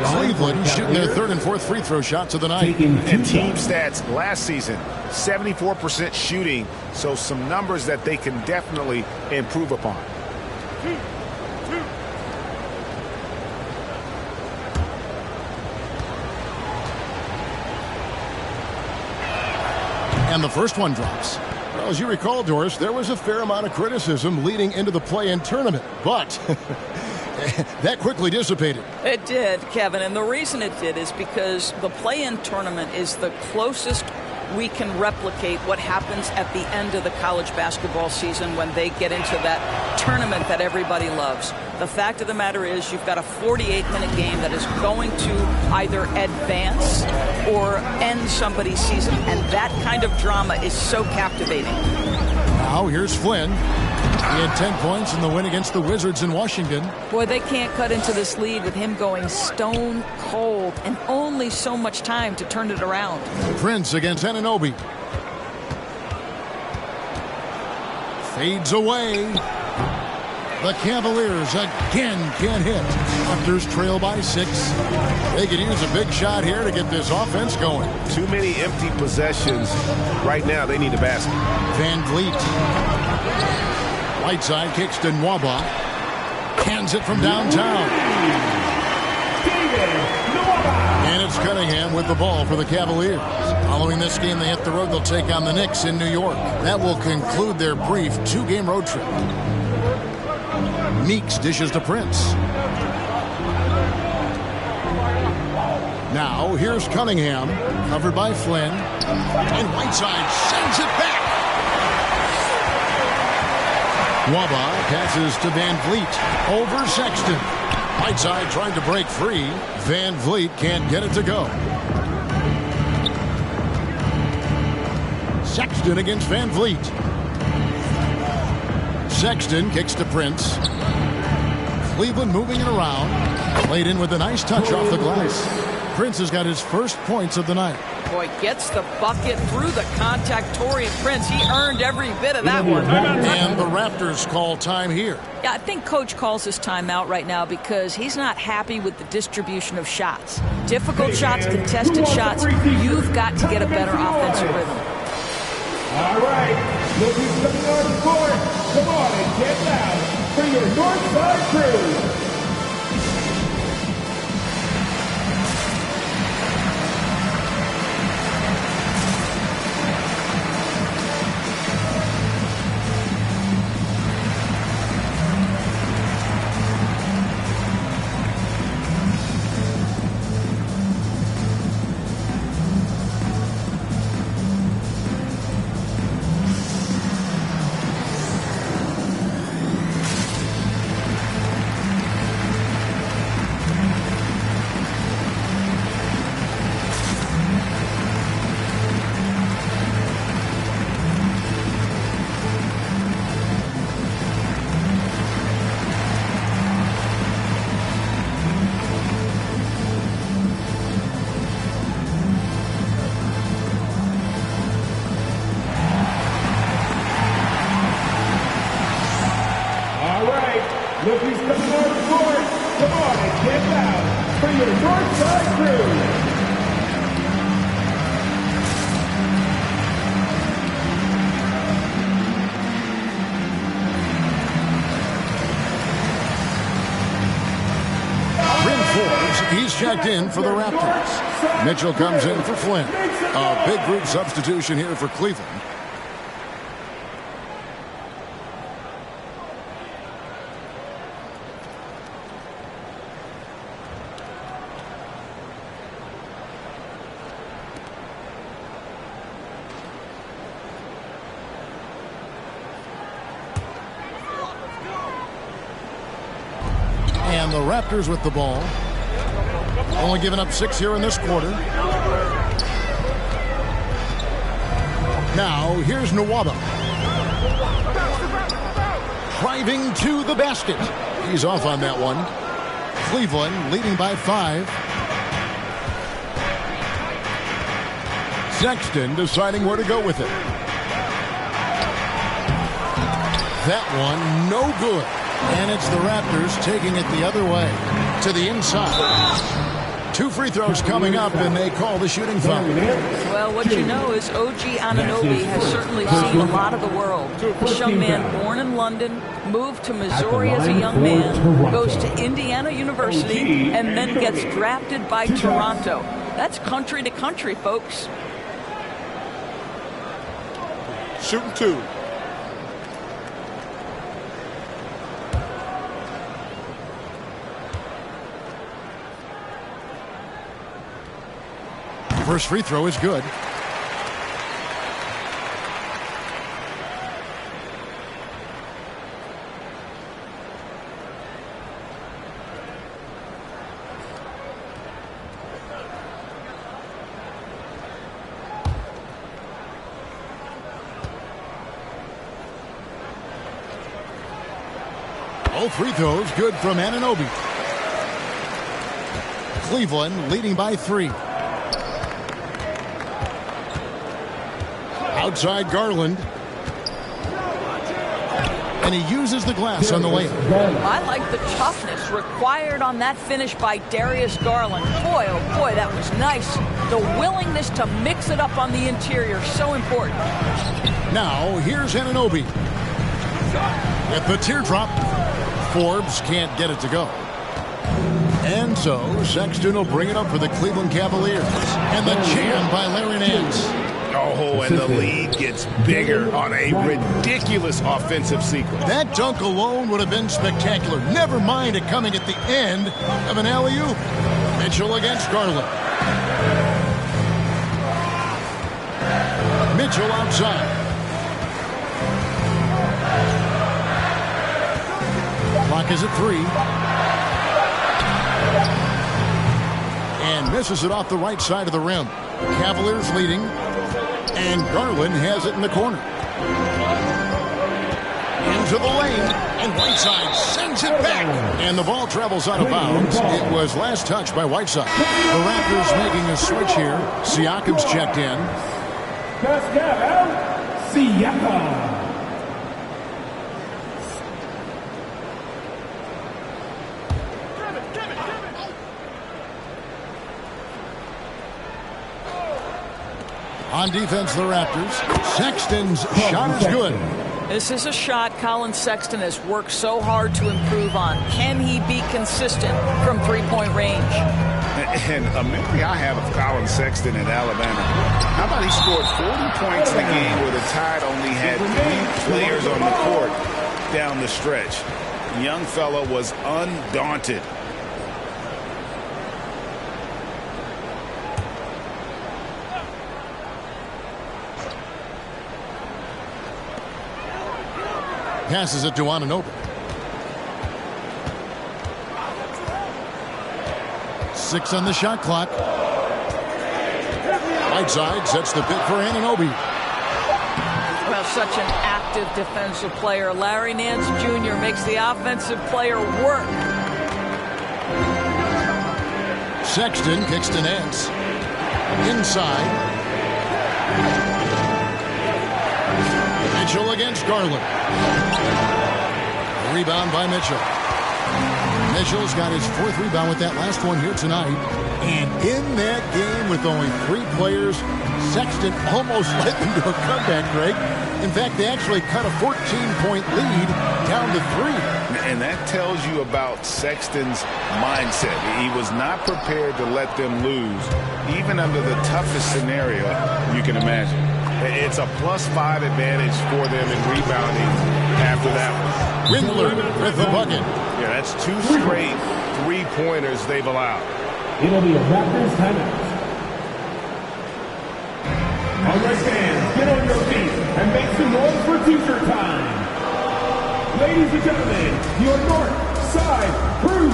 Cleveland shooting their 3rd and 4th free throw shots of the night. And team stats last season, 74% shooting, so some numbers that they can definitely improve upon. And the first one drops. Well, as you recall, Doris, there was a fair amount of criticism leading into the play-in tournament, but that quickly dissipated. It did, Kevin, and the reason it did is because the play-in tournament is the closest we can replicate what happens at the end of the college basketball season when they get into that tournament that everybody loves. The fact of the matter is you've got a 48-minute game that is going to either advance or end somebody's season, and that kind of drama is so captivating. Now here's Flynn. He had 10 points in the win against the Wizards in Washington. Boy, they can't cut into this lead with him going stone cold and only so much time to turn it around. Prince against Anunoby. Fades away. The Cavaliers again can't hit. Raptors trail by 6. They could use a big shot here to get this offense going. Too many empty possessions. Right now, they need a basket. Van Vliet. Whiteside kicks to Nwaba. Hands it from downtown. And it's Cunningham with the ball for the Cavaliers. Following this game, they hit the road. They'll take on the Knicks in New York. That will conclude their brief 2-game road trip. Meeks dishes to Prince. Now, here's Cunningham, covered by Flynn. And Whiteside sends it back. Nwaba passes to Van Vliet. Over Sexton. Right side trying to break free. Van Vliet can't get it to go. Sexton against Van Vliet. Sexton kicks to Prince. Cleveland moving it around. Played in with a nice touch off the glass. Prince has got his first points of the night. Boy, gets the bucket through the contact. Taurean Prince, he earned every bit of that one. And the Raptors call time here. Yeah, I think Coach calls his timeout right now because he's not happy with the distribution of shots. Difficult shots, contested shots. You've got to get a better offensive rhythm. All right, looking to the North Court. Come on and get loud for your Northside crew. Looking to the North Court. Come on and get loud for your Northside crew. He's checked in for the Raptors. Mitchell comes in for Flynn. A big group substitution here for Cleveland. And the Raptors with the ball. Only giving up 6 here in this quarter. Now, here's Nwaba. Driving to the basket. He's off on that one. Cleveland leading by 5. Sexton deciding where to go with it. That one, no good. And it's the Raptors taking it the other way to the inside. 2 free throws coming up, and they call the shooting foul. Well, what you know is OG Anunoby has certainly seen a lot of the world. This young man, born in London, moved to Missouri as a young man, goes to Indiana University, and then gets drafted by Toronto. That's country to country, folks. Shooting 2. First free throw is good. All free throws good from Anunoby. Cleveland leading by 3. Outside Garland. And he uses the glass on the layup. I like the toughness required on that finish by Darius Garland. Boy, oh boy, that was nice. The willingness to mix it up on the interior, so important. Now, here's Anunoby. At the teardrop, Forbes can't get it to go. And so, Sexton will bring it up for the Cleveland Cavaliers. And the jam by Larry Nance. Oh, and the lead gets bigger on a ridiculous offensive sequence. That dunk alone would have been spectacular. Never mind it coming at the end of an alley-oop. Mitchell against Garland. Mitchell outside. Clock is at 3. misses it off the right side of the rim. Cavaliers leading, and Garland has it in the corner. Into the lane, and Whiteside sends it back. And the ball travels out of bounds. It was last touched by Whiteside. The Raptors making a switch here. Siakam's checked in. Pascal Siakam. On defense, the Raptors. Sexton's shot is good. This is a shot Colin Sexton has worked so hard to improve on. Can he be consistent from three-point range? And a memory I have of Colin Sexton in Alabama. How about he scored 40 points in a game where the Tide only had 3 players on the court down the stretch. The young fella was undaunted. Passes it to Anunoby. 6 on the shot clock. Whiteside sets the pick for Anunoby. Well, such an active defensive player. Larry Nance Jr. makes the offensive player work. Sexton kicks to Nance. Inside. Mitchell against Garland. Rebound by Mitchell. Mitchell's got his 4th rebound with that last one here tonight. And in that game with only 3 players, Sexton almost led them to a comeback, Greg. In fact, they actually cut a 14-point lead down to 3. And that tells you about Sexton's mindset. He was not prepared to let them lose, even under the toughest scenario you can imagine. It's a +5 advantage for them in rebounding after that one. Windler with the bucket. Yeah, that's 2 straight 3-pointers they've allowed. It'll be a Raptors timeout. All right, fans, get on your feet and make some noise for T-shirt time. Ladies and gentlemen, your North Side Crew.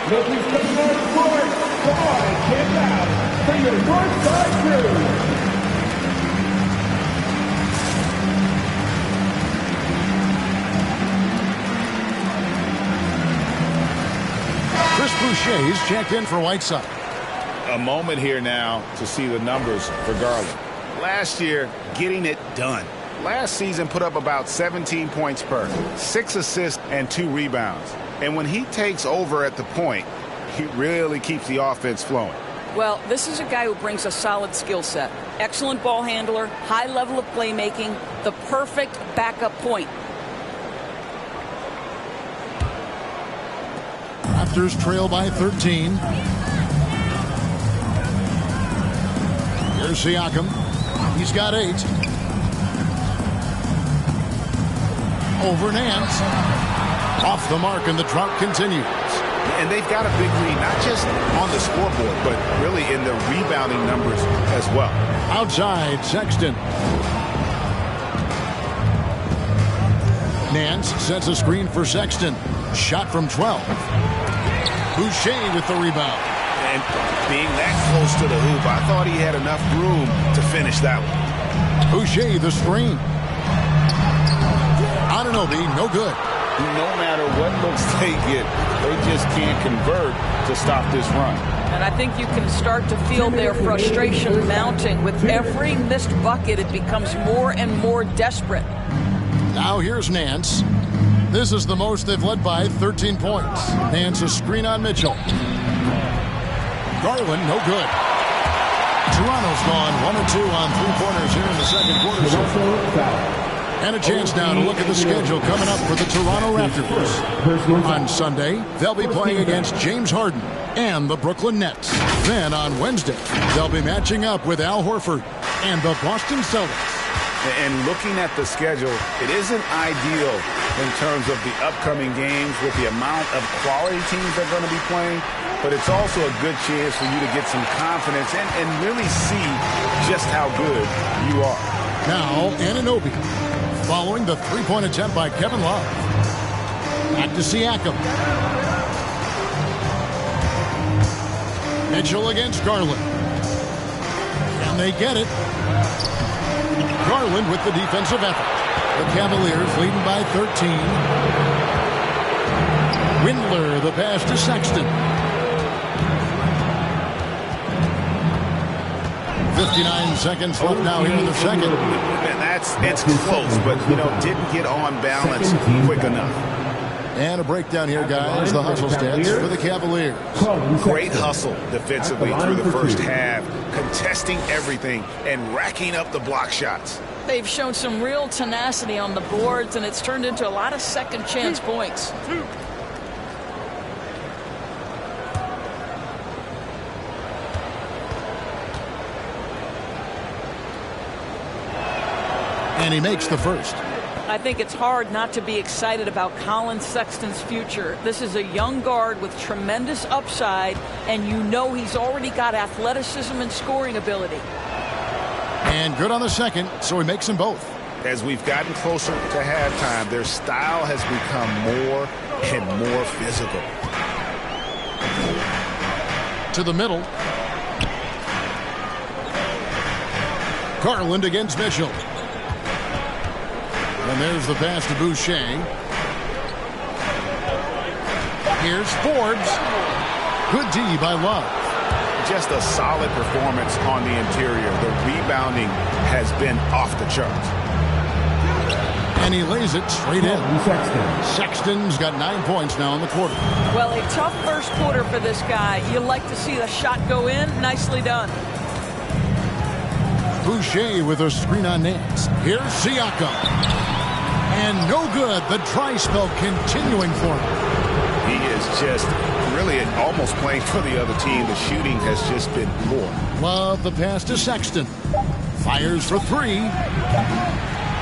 Look who's coming on the court. Come on and get out for your North Side Crew. Chris Boucher's checked in for Whiteside. A moment here now to see the numbers for Garland. Last year, getting it done. Last season put up about 17 points per, 6 assists and 2 rebounds. And when he takes over at the point, he really keeps the offense flowing. Well, this is a guy who brings a solid skill set. Excellent ball handler, high level of playmaking, the perfect backup point. Raptors trail by 13. Here's Siakam. He's got 8. Over Nance. Off the mark, and the drought continues. And they've got a big lead, not just on the scoreboard, but really in the rebounding numbers as well. Outside, Sexton. Nance sets a screen for Sexton. Shot from 12. Boucher with the rebound. And being that close to the hoop, I thought he had enough room to finish that one. Boucher, the screen. Anunoby, no good. no matter what looks they get, they just can't convert to stop this run. And I think you can start to feel their frustration mounting. With every missed bucket, it becomes more and more desperate. Now here's Nance. This is the most they've led by 13 points. Nance a screen on Mitchell. Garland, no good. Toronto's gone 1-2 on three-pointers here in the second quarter. And a chance now to look at the schedule coming up for the Toronto Raptors. On Sunday, they'll be playing against James Harden and the Brooklyn Nets. Then on Wednesday, they'll be matching up with Al Horford and the Boston Celtics. And looking at the schedule, it isn't ideal in terms of the upcoming games with the amount of quality teams they're going to be playing, but it's also a good chance for you to get some confidence and really see just how good you are. Now, Anunoby, following the three-point attempt by Kevin Love. Back to Siakam. Mitchell against Garland. And they get it. Garland with the defensive effort. The Cavaliers leading by 13. Windler, the pass to Sexton. 59 seconds left now here in the second. And it's close, but, didn't get on balance quick enough. And a breakdown here, guys. The hustle stats for the Cavaliers. Great hustle defensively through the first half, contesting everything and racking up the block shots. They've shown some real tenacity on the boards, and it's turned into a lot of second chance points. And he makes the first. I think it's hard not to be excited about Colin Sexton's future. This is a young guard with tremendous upside, and he's already got athleticism and scoring ability. And good on the second, so he makes them both. As we've gotten closer to halftime, their style has become more and more physical. To the middle. Garland against Mitchell. And there's the pass to Boucher. Here's Forbes. Good D by Love. Just a solid performance on the interior. The rebounding has been off the charts. And he lays it straight in. Sexton's got 9 points now in the quarter. Well, a tough first quarter for this guy. You like to see the shot go in. Nicely done. Boucher with a screen on Nance. Here's Siakam. And no good. The dry spell continuing for him. He is just really almost playing for the other team. The shooting has just been poor. Love the pass to Sexton. Fires for three.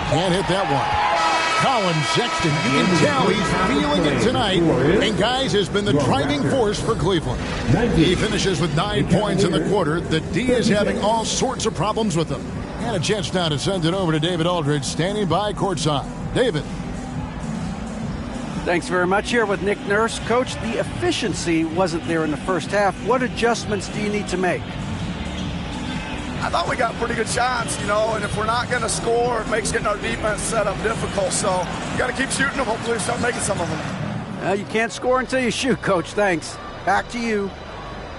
Can't hit that one. Colin Sexton, you can tell he's feeling it tonight. And, guys, has been the driving force for Cleveland. He finishes with 9 points in the quarter. The D is having all sorts of problems with him. And a chance now to send it over to David Aldridge, standing by courtside. David. Thanks very much. Here with Nick Nurse. Coach, the efficiency wasn't there in the first half. What adjustments do you need to make? I thought we got pretty good shots, and if we're not going to score, it makes getting our defense set up difficult. So you got to keep shooting them. Hopefully we start making some of them. You can't score until you shoot, Coach. Thanks. Back to you.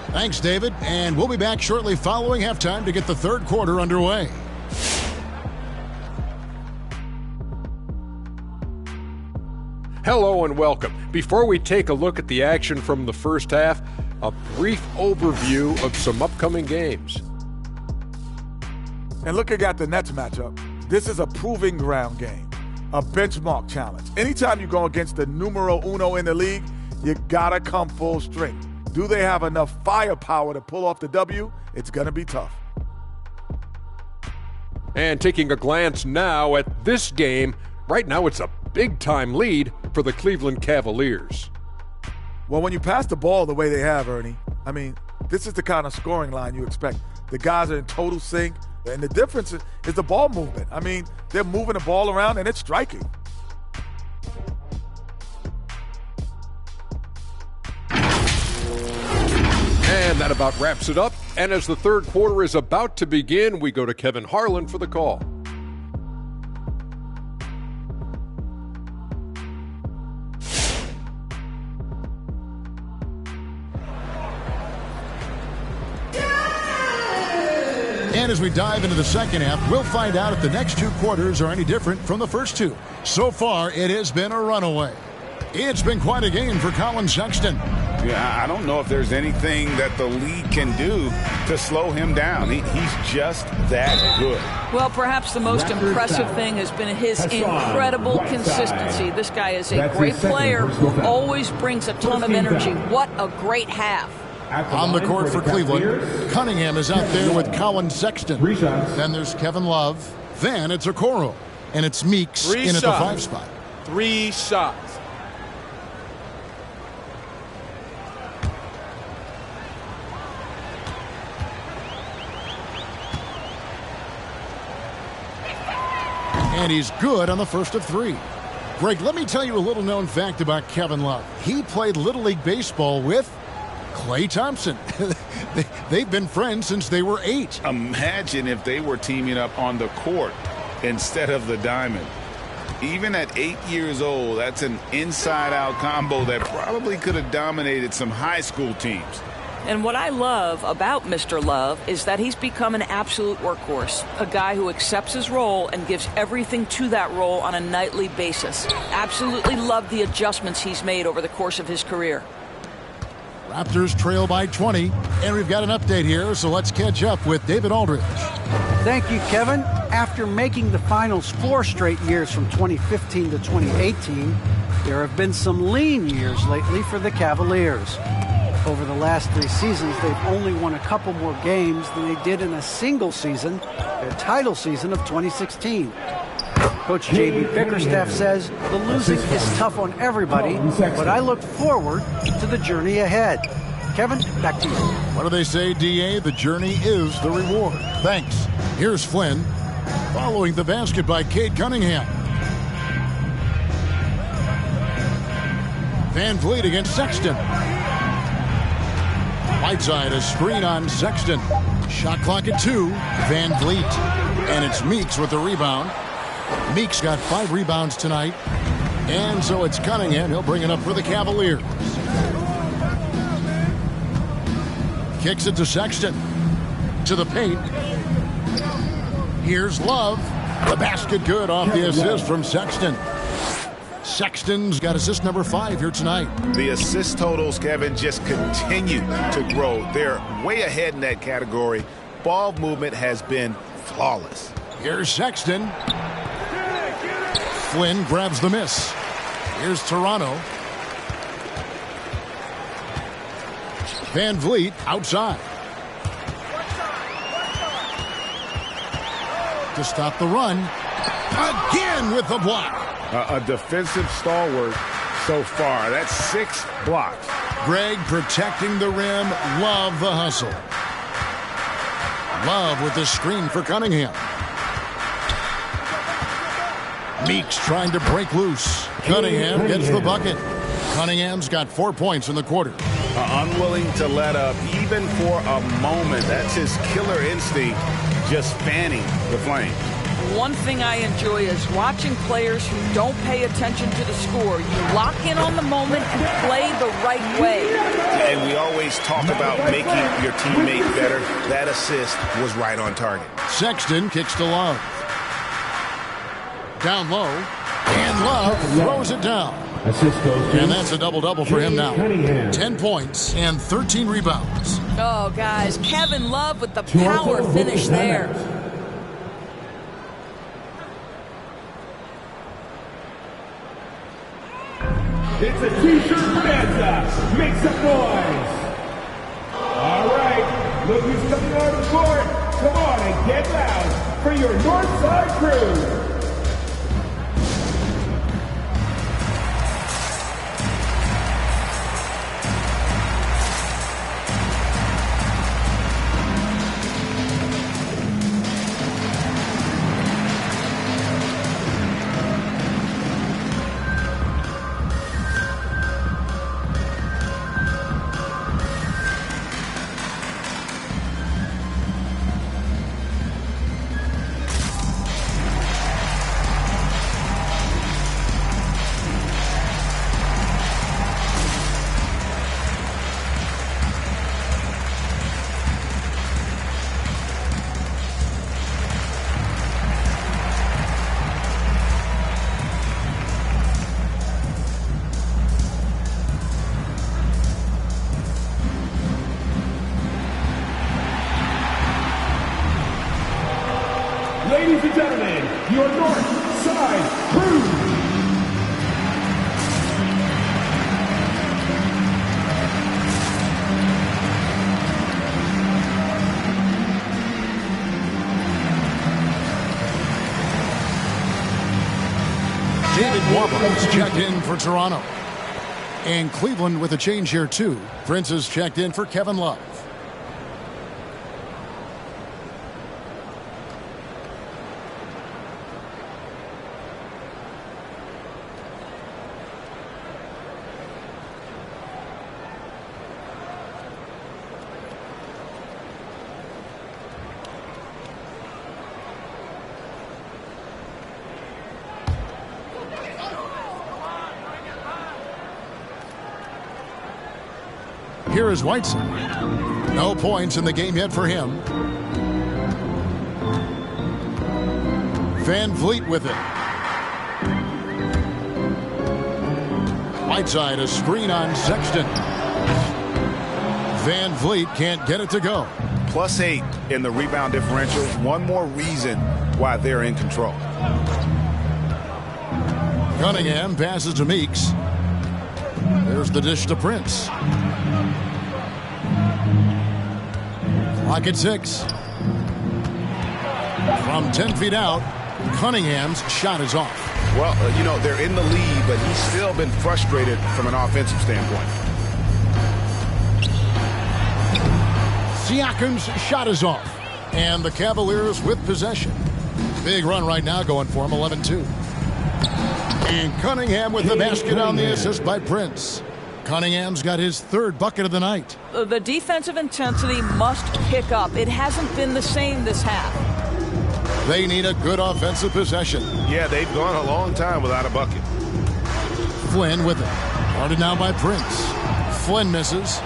Thanks, David. And we'll be back shortly following halftime to get the third quarter underway. Hello and welcome. Before we take a look at the action from the first half, a brief overview of some upcoming games. And look at the Nets matchup. This is a proving ground game, a benchmark challenge. Anytime you go against the numero uno in the league, you gotta come full strength. Do they have enough firepower to pull off the W? It's gonna be tough. And taking a glance now at this game, right now it's a big-time lead for the Cleveland Cavaliers. Well, when you pass the ball the way they have, Ernie, this is the kind of scoring line you expect. The guys are in total sync. And the difference is the ball movement. They're moving the ball around and it's striking. And that about wraps it up. And as the third quarter is about to begin, we go to Kevin Harlan for the call. And as we dive into the second half, we'll find out if the next two quarters are any different from the first two. So far, it has been a runaway. It's been quite a game for Colin Sexton. Yeah, I don't know if there's anything that the league can do to slow him down. He's just that good. Well, perhaps the most impressive thing has been his incredible consistency. This guy is a great player who always brings a ton of energy. What a great half. On the court for Cleveland, Cunningham is out there with Colin Sexton. Then there's Kevin Love. Then it's Okoro. And it's Meeks in at the 5 spot. 3 shots. And he's good on the first of 3. Greg, let me tell you a little known fact about Kevin Love. He played Little League Baseball with Klay Thompson. They've been friends since they were 8. Imagine if they were teaming up on the court instead of the diamond. Even at 8 years old, that's an inside-out combo that probably could have dominated some high school teams. And what I love about Mr. Love is that he's become an absolute workhorse, a guy who accepts his role and gives everything to that role on a nightly basis. Absolutely love the adjustments he's made over the course of his career. Raptors trail by 20, and we've got an update here, so let's catch up with David Aldridge. Thank you, Kevin. After making the finals 4 straight years from 2015 to 2018, there have been some lean years lately for the Cavaliers. Over the last 3 seasons, they've only won a couple more games than they did in a single season, their title season of 2016. Coach J.B. Bickerstaff says the losing is tough on everybody, but I look forward to the journey ahead. Kevin, back to you. What do they say, D.A.? The journey is the reward. Thanks. Here's Flynn, following the basket by Cade Cunningham. Van Vliet against Sexton. Whiteside, a screen on Sexton. Shot clock at 2. Van Vliet. And it's Meeks with the rebound. Meeks got 5 rebounds tonight. And so it's Cunningham. He'll bring it up for the Cavaliers. Kicks it to Sexton. To the paint. Here's Love. The basket good off the assist from Sexton. Sexton's got assist number 5 here tonight. The assist totals, Kevin, just continue to grow. They're way ahead in that category. Ball movement has been flawless. Here's Sexton. Flynn grabs the miss. Here's Toronto. Van Vliet outside. To stop the run. Again with the block. A defensive stalwart so far. That's 6 blocks. Greg protecting the rim. Love the hustle. Love with the screen for Cunningham. Meeks trying to break loose. Cunningham gets the bucket. Cunningham's got 4 points in the quarter. Unwilling to let up even for a moment. That's his killer instinct, just fanning the flame. One thing I enjoy is watching players who don't pay attention to the score. You lock in on the moment and play the right way. And we always talk about making your teammate better. That assist was right on target. Sexton kicks to Love. Down low. And Love throws it down. And that's a double-double for him now. 10 points and 13 rebounds. Oh, guys, Kevin Love with the power finish there. It's a t-shirt bonanza. Make some noise. All right, look who's coming on the court. Come on and get loud for your Northside crew. Ladies and gentlemen, your North Side Crew. David Wabba is checked in for Toronto. And Cleveland with a change here, too. Prince is checked in for Kevin Love. Here is Whiteside. No points in the game yet for him. Van Vliet with it. Whiteside, a screen on Sexton. Van Vliet can't get it to go. +8 in the rebound differential. One more reason why they're in control. Cunningham passes to Meeks. There's the dish to Prince. Clock at 6. From 10 feet out, Cunningham's shot is off. Well, you know, they're in the lead, but he's still been frustrated from an offensive standpoint. Siakam's shot is off. And the Cavaliers with possession. Big run right now going for him, 11-2. And Cunningham with the basket on the assist by Prince. Cunningham's got his third bucket of the night. The defensive intensity must pick up. It hasn't been the same this half. They need a good offensive possession. Yeah, they've gone a long time without a bucket. Flynn with it. Guarded now by Prince. Flynn misses.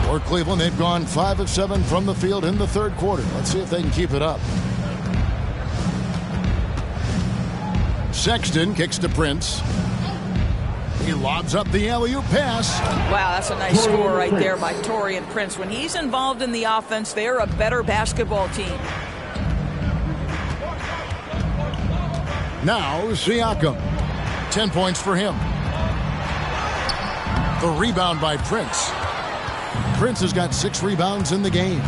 For Cleveland, they've gone 5 of 7 from the field in the third quarter. Let's see if they can keep it up. Sexton kicks to Prince. He lobs up the alley-oop pass. Wow, that's a nice score right there by Taurean Prince. When he's involved in the offense, they're a better basketball team. Now Siakam. 10 points for him. The rebound by Prince. Prince has got 6 rebounds in the game.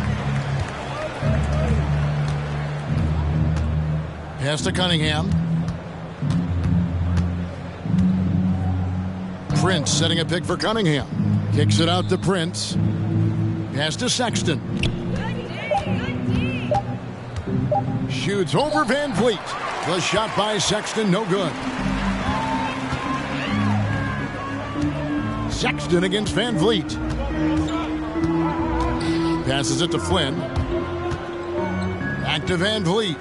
Pass to Cunningham. Prince setting a pick for Cunningham. Kicks it out to Prince. Pass to Sexton. Shoots over Van Vliet. The shot by Sexton, no good. Sexton against Van Vliet. Passes it to Flynn. Back to Van Vliet.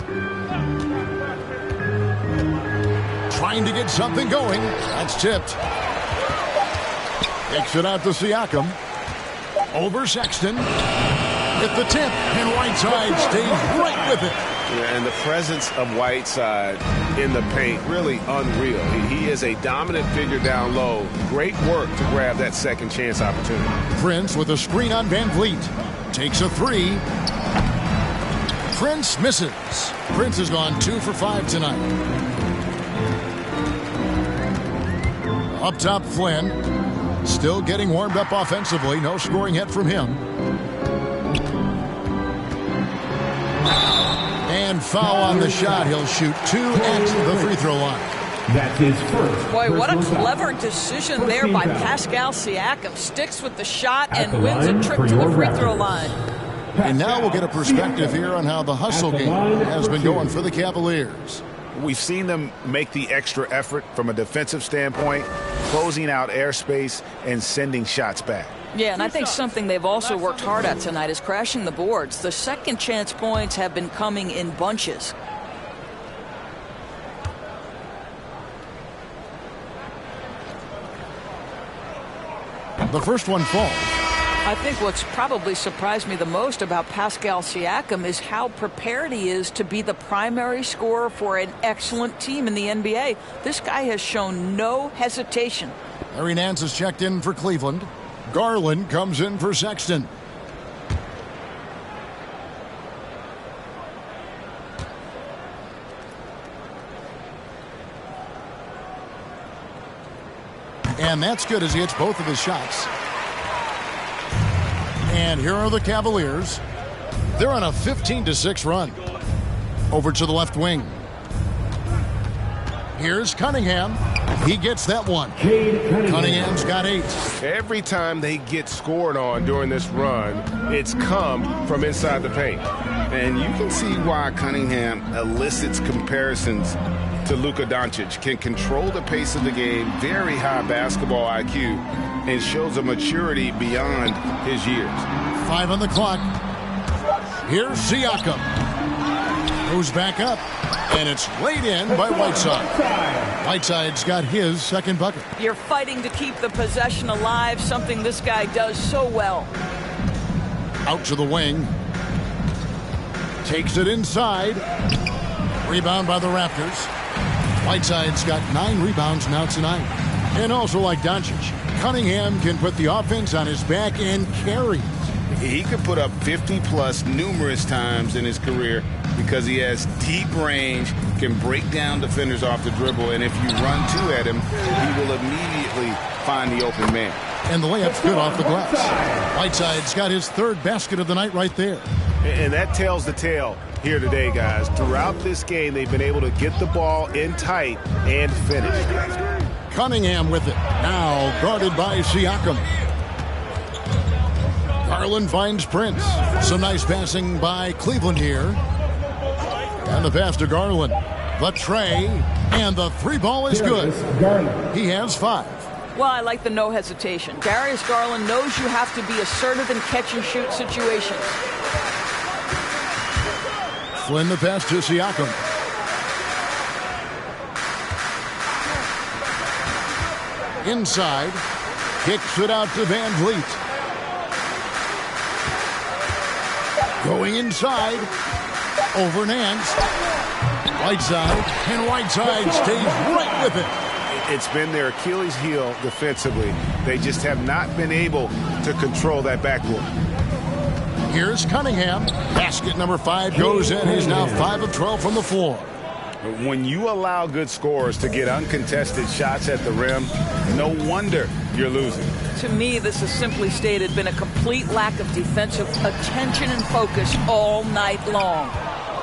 Trying to get something going. That's tipped. Kicks it out to Siakam. Over Sexton. With the tip. And Whiteside stays right with it. Yeah, and the presence of Whiteside in the paint, really unreal. He is a dominant figure down low. Great work to grab that second chance opportunity. Prince with a screen on Van Vliet. Takes a 3. Prince misses. Prince has gone 2 for 5 tonight. Up top, Flynn. Still getting warmed up offensively. No scoring yet from him. And foul on the shot. He'll shoot 2 at the free throw line. That's his first. Boy, what a clever decision there by Pascal Siakam. Sticks with the shot and wins a trip to the free throw line. And now we'll get a perspective here on how the hustle game has been going for the Cavaliers. We've seen them make the extra effort from a defensive standpoint, closing out airspace and sending shots back. Yeah, and I think something they've also worked hard at tonight is crashing the boards. The second chance points have been coming in bunches. The first one falls. I think what's probably surprised me the most about Pascal Siakam is how prepared he is to be the primary scorer for an excellent team in the NBA. This guy has shown no hesitation. Larry Nance is checked in for Cleveland. Garland comes in for And that's good as he hits both of his shots. And here are the Cavaliers. They're on a 15-6 run. Over to the left wing. Here's Cunningham. He gets that one. Cunningham's got 8. Every time they get scored on during this run, it's come from inside the paint. And you can see why Cunningham elicits comparisons to Luka Doncic. Can control the pace of the game, very high basketball IQ, and shows a maturity beyond his years. 5 on the clock. Here's Siakam. Goes back up, and it's laid in by Whiteside. Whiteside's got his second bucket. You're fighting to keep the possession alive, something this guy does so well. Out to the wing. Takes it inside. Rebound by the Raptors. Whiteside's got 9 rebounds now tonight. And also like Doncic, Cunningham can put the offense on his back and carry. He could put up 50-plus numerous times in his career because he has deep range, can break down defenders off the dribble, and if you run 2 at him, he will immediately find the open man. And the layup's good off the glass. Whiteside's got his 3rd basket of the night right there. And that tells the tale here today, guys. Throughout this game, they've been able to get the ball in tight and finish. Cunningham with it. Now guarded by Siakam. Garland finds Prince. Some nice passing by Cleveland here. And the pass to Garland. The tray. And the 3 ball is good. He has 5. Well, I like the no hesitation. Darius Garland knows you have to be assertive in catch-and-shoot situations. Flynn the pass to Siakam. Inside. Kicks it out to Van Vliet. Going inside. Over Nance. Whiteside. And Whiteside stays right with it. It's been their Achilles heel defensively. They just have not been able to control that backcourt. Here's Cunningham. Basket number 5 goes in. He's now 5 of 12 from the floor. When you allow good scorers to get uncontested shots at the rim, no wonder you're losing. To me, this is simply stated been a complete lack of defensive attention and focus all night long.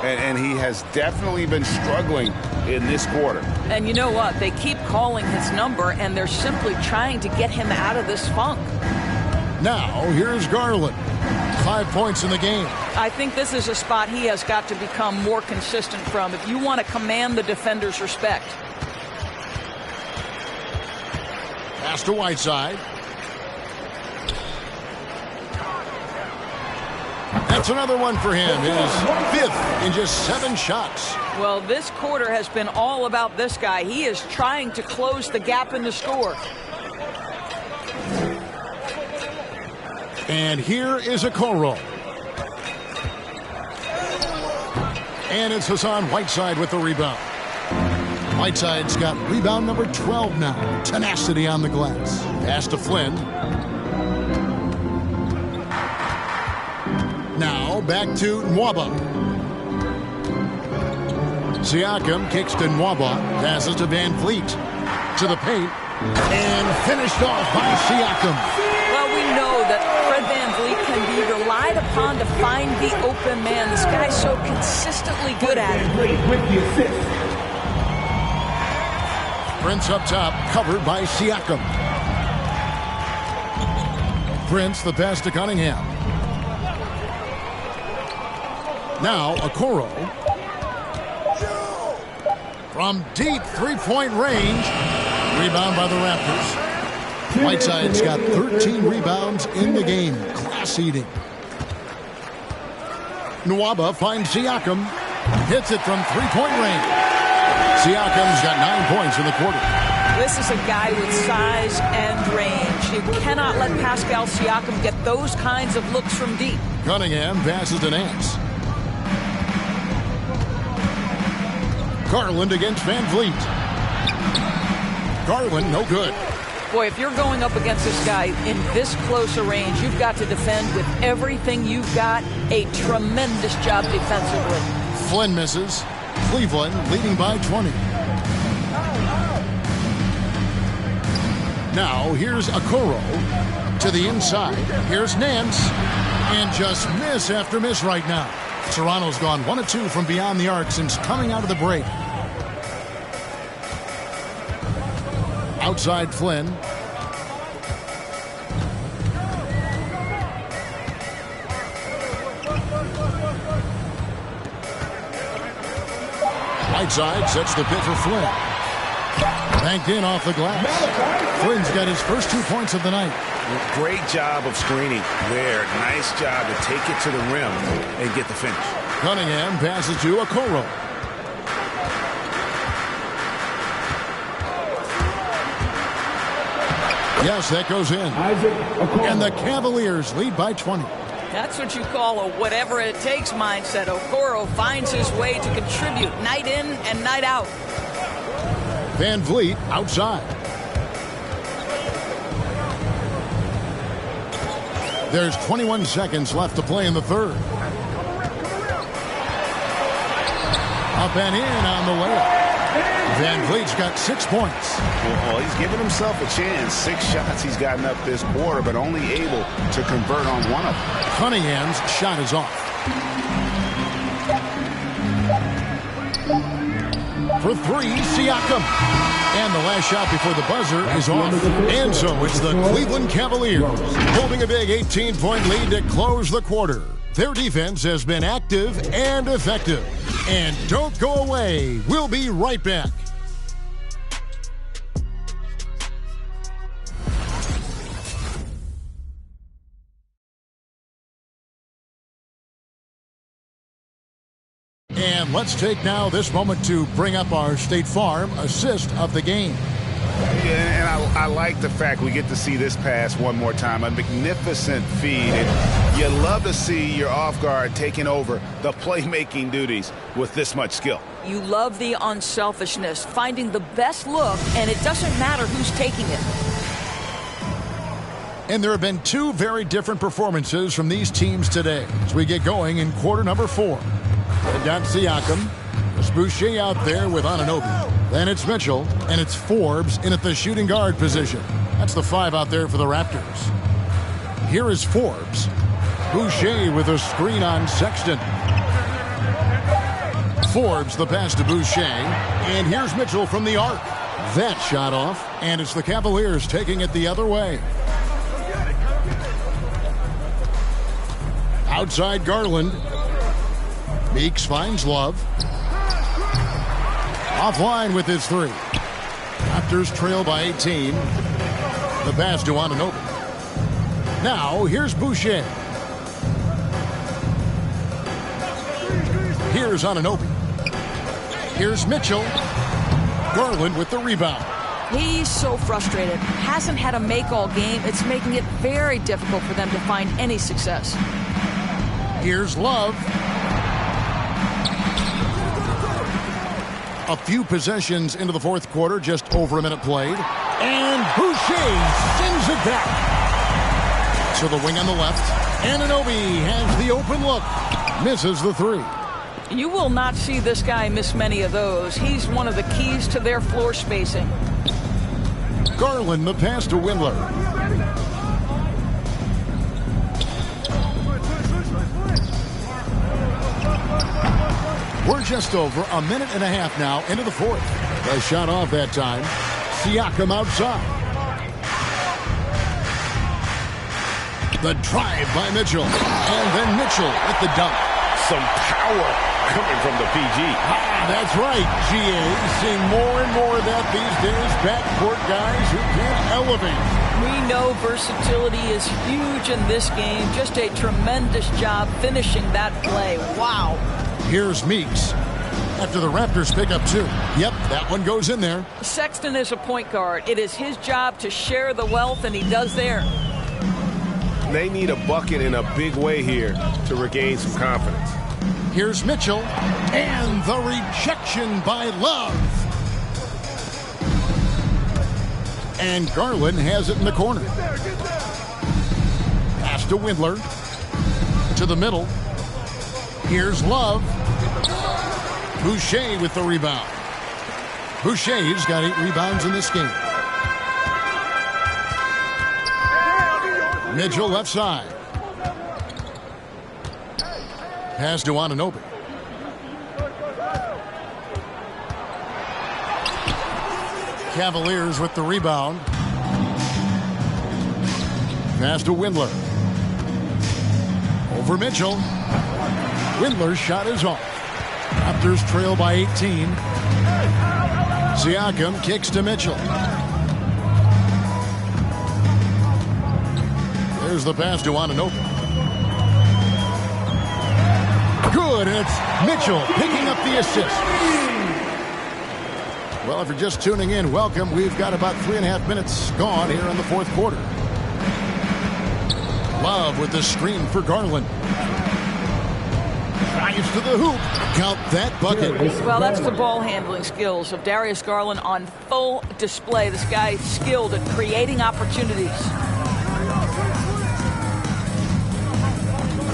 And he has definitely been struggling in this quarter. And you know what? They keep calling his number, and they're simply trying to get him out of this funk. Now, here's Garland. 5 points in the game. I think this is a spot he has got to become more consistent from if you want to command the defender's respect. Pass to Whiteside. That's another one for him. His 5th in just 7 shots. Well, this quarter has been all about this guy. He is trying to close the gap in the score. And here is Okoro. And it's Hassan Whiteside with the rebound. Whiteside's got rebound number 12 now. Tenacity on the glass. Pass to Flynn. Now back to Nwaba. Siakam kicks to Nwaba. Passes to Van Vliet. To the paint. And finished off by Siakam. Well, we know that Fred Van Vliet can be relied upon to find the open man. This guy's so consistently good at it. Prince up top, covered by Siakam. Prince, the pass to Cunningham. Now, Okoro. From deep 3-point range. Rebound by the Raptors. Whiteside's got 13 rebounds in the game. Class eating. Nwaba finds Siakam. Hits it from 3-point range. Siakam's got 9 points in the quarter. This is a guy with size and range. You cannot let Pascal Siakam get those kinds of looks from deep. Cunningham passes to Nance. Garland against Van Vliet. Garland, no good. Boy, if you're going up against this guy in this close a range, you've got to defend with everything you've got. A tremendous job defensively. Flynn misses. Cleveland leading by 20. Now here's Okoro to the inside. Here's Nance. And just miss after miss right now. Toronto's gone 1 of 2 from beyond the arc since coming out of the break. Outside Flynn. Right side sets the pick for Flynn. Banked in off the glass. Flynn's got his first 2 points of the night. Great job of screening there. Nice job to take it to the rim and get the finish. Cunningham passes to Okoro. Yes, that goes in. And the Cavaliers lead by 20. That's what you call a whatever it takes mindset. Okoro finds his way to contribute night in and night out. Van Vliet outside. There's 21 seconds left to play in the third. Up and in on the layup. Van Vliet's got 6 points. Well, he's giving himself a chance. 6 shots he's gotten up this quarter, but only able to convert on 1 of them. Cunningham's shot is off. For 3, Siakam. And the last shot before the buzzer is off. And so it's the Cleveland Cavaliers holding a big 18-point lead to close the quarter. Their defense has been active and effective. And don't go away. We'll be right back. And let's take now this moment to bring up our State Farm assist of the game. Yeah, and I like the fact we get to see this pass one more time. A magnificent feed. And you love to see your off guard taking over the playmaking duties with this much skill. You love the unselfishness, finding the best look, and it doesn't matter who's taking it. And there have been 2 very different performances from these teams today as we get going in quarter number 4. Got Siakam. There's Boucher out there with Anunoby. Then it's Mitchell, and it's Forbes in at the shooting guard position. That's the 5 out there for the Raptors. Here is Forbes. Boucher with a screen on Sexton. Forbes the pass to Boucher. And here's Mitchell from the arc. That shot off, and it's the Cavaliers taking it the other way. Outside Garland. Meeks finds Love. Offline with his 3. Raptors trail by 18. The pass to Anunoby. Now, here's Boucher. Here's Anunoby. Here's Mitchell. Garland with the rebound. He's so frustrated. Hasn't had a make all game. It's making it very difficult for them to find any success. Here's Love. A few possessions into the fourth quarter, just over a minute played. And Boucher sends it back. So the wing on the left. Anunoby has the open look. Misses the 3. You will not see this guy miss many of those. He's one of the keys to their floor spacing. Garland the pass to Windler. We're just over a minute and a half now into the fourth. The shot off that time. Siakam outside. The drive by Mitchell. And then Mitchell with the dunk. Some power coming from the PG. That's right, GA. Seeing more and more of that these days. Backcourt guys who can elevate. We know versatility is huge in this game. Just a tremendous job finishing that play. Wow. Here's Meeks. After the Raptors pick up 2. Yep, that one goes in there. Sexton is a point guard. It is his job to share the wealth, and he does there. They need a bucket in a big way here to regain some confidence. Here's Mitchell. And the rejection by Love. And Garland has it in the corner. Pass to Windler. To the middle. Here's Love. Boucher with the rebound. Boucher's got 8 rebounds in this game. Mitchell left side. Pass to Anunoby. Cavaliers with the rebound. Pass to Windler. Over Mitchell. Windler's shot is off. Raptors trail by 18. Siakam kicks to Mitchell. There's the pass to Anunoby. Good, and it's Mitchell picking up the assist. Well, if you're just tuning in, welcome. We've got about 3.5 minutes gone here in the fourth quarter. Love with the screen for Garland. Drives to the hoop. Count that bucket. Well, that's the ball handling skills of Darius Garland on full display. This guy skilled at creating opportunities.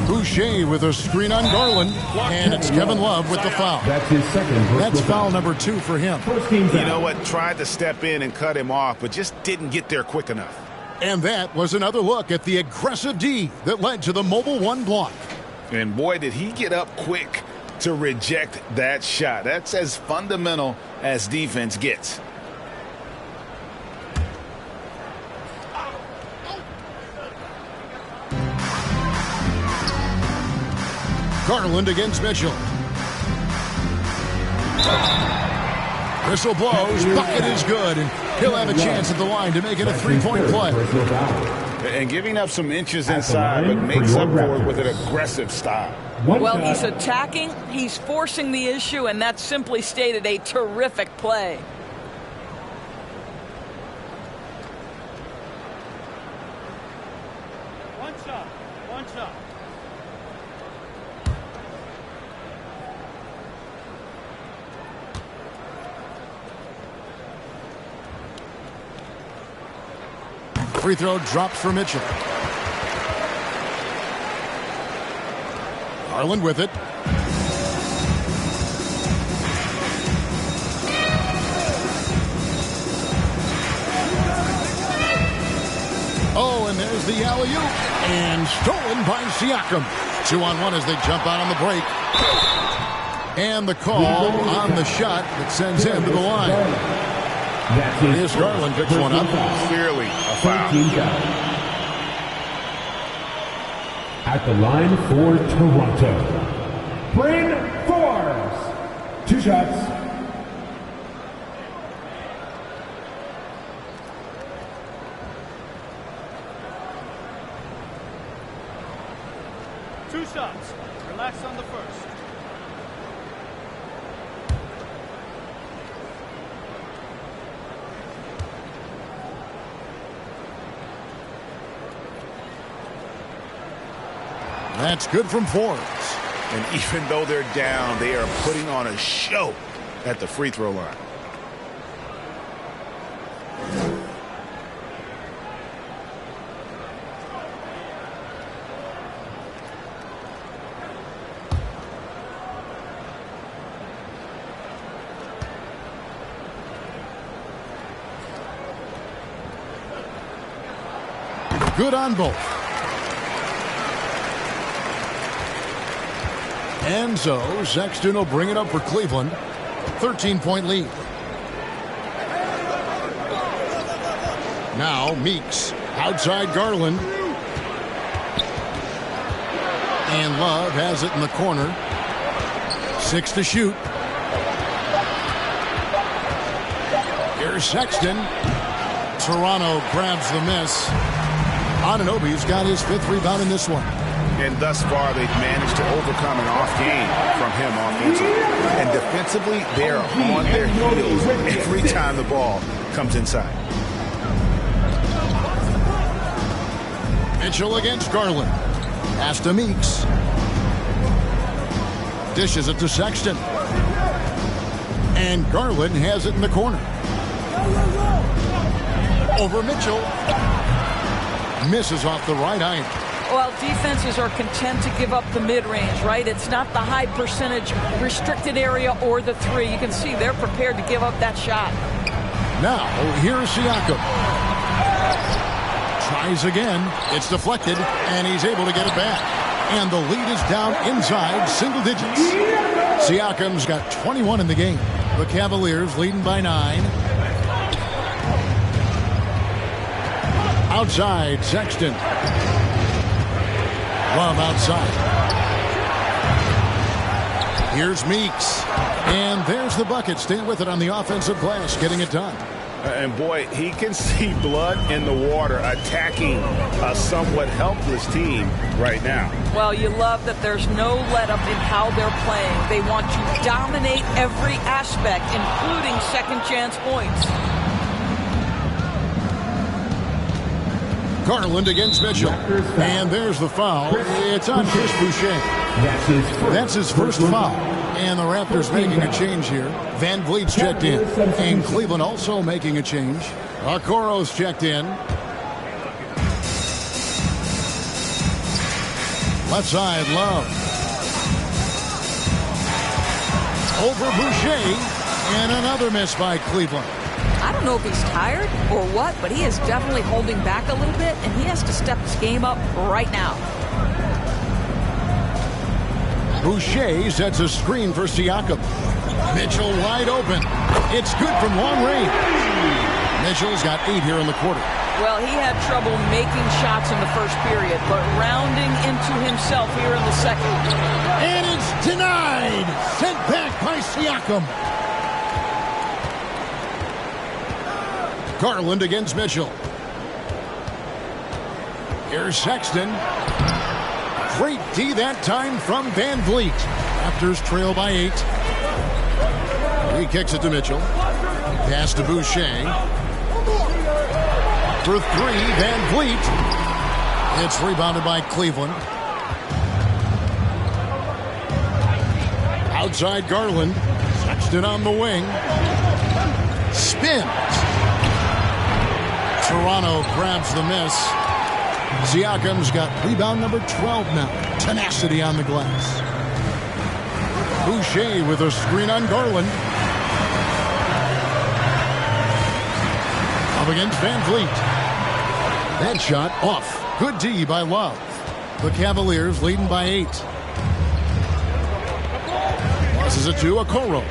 Boucher with a screen on Garland, and it's Kevin Love with the foul. That's his second. That's foul number 2 for him. You know what? Tried to step in and cut him off, but just didn't get there quick enough. And that was another look at the aggressive D that led to the Mobile 1 block. And boy, did he get up quick to reject that shot. That's as fundamental as defense gets. Garland against Mitchell. Whistle blows, bucket is good, and he'll have a chance at the line to make it a 3-point play. And giving up some inches inside, but makes up for it with an aggressive style. Well, he's attacking, he's forcing the issue, and that simply stated a terrific play. One shot. Free throw drops for Mitchell. Garland with it. Oh, and there's the alley-oop. And stolen by Siakam. 2-on-1 as they jump out on the break. And the call on the shot that sends him to the line. Here's Garland, picks one up. Clearly a foul. At the line for Toronto, Bryn Forbes. 2 shots. Relax on the first. That's good from Forbes. And even though they're down, they are putting on a show at the free throw line. Good on both. And so Sexton will bring it up for Cleveland. 13-point lead. Now Meeks outside Garland. And Love has it in the corner. 6 to shoot. Here's Sexton. Toronto grabs the miss. Anunoby's got his 5th rebound in this one. And thus far, they've managed to overcome an off game from him offensively. And defensively, they're on their heels every time the ball comes inside. Mitchell against Garland. Pass to Meeks. Dishes it to Sexton. And Garland has it in the corner. Over Mitchell. Misses off the right eye. Well, defenses are content to give up the mid-range, right? It's not the high percentage restricted area or the 3. You can see they're prepared to give up that shot. Now, here's Siakam. Tries again. It's deflected, and he's able to get it back. And the lead is down inside single digits. Siakam's got 21 in the game. The Cavaliers leading by 9. Outside, Sexton. Love outside. Here's Meeks. And there's the bucket. Staying with it on the offensive glass, getting it done. And boy, he can see blood in the water attacking a somewhat helpless team right now. Well, you love that there's no let-up in how they're playing. They want to dominate every aspect, including second-chance points. Garland against Mitchell. And there's the foul. It's on Chris Boucher. That's his first foul. And the Raptors making a change here. Van Vliet's checked in. And Cleveland also making a change. Okoro's checked in. Left side, Love. Over Boucher. And another miss by Cleveland. I don't know if he's tired or what, but he is definitely holding back a little bit, and he has to step his game up right now. Boucher sets a screen for Siakam. Mitchell wide open. It's good from long range. Mitchell's got 8 here in the quarter. Well, he had trouble making shots in the first period, but rounding into himself here in the second. And it's denied. Sent back by Siakam. Garland against Mitchell. Here's Sexton. Great D that time from Van Vliet. Raptors trail by 8. He kicks it to Mitchell. Pass to Boucher. For 3, Van Vliet. It's rebounded by Cleveland. Outside Garland. Sexton on the wing. Spins. Toronto grabs the miss. Siakam's got rebound number 12 now. Tenacity on the glass. Boucher with a screen on Garland. Up against Van Vliet. That shot off. Good D by Love. The Cavaliers leading by 8. Passes it to Okoro.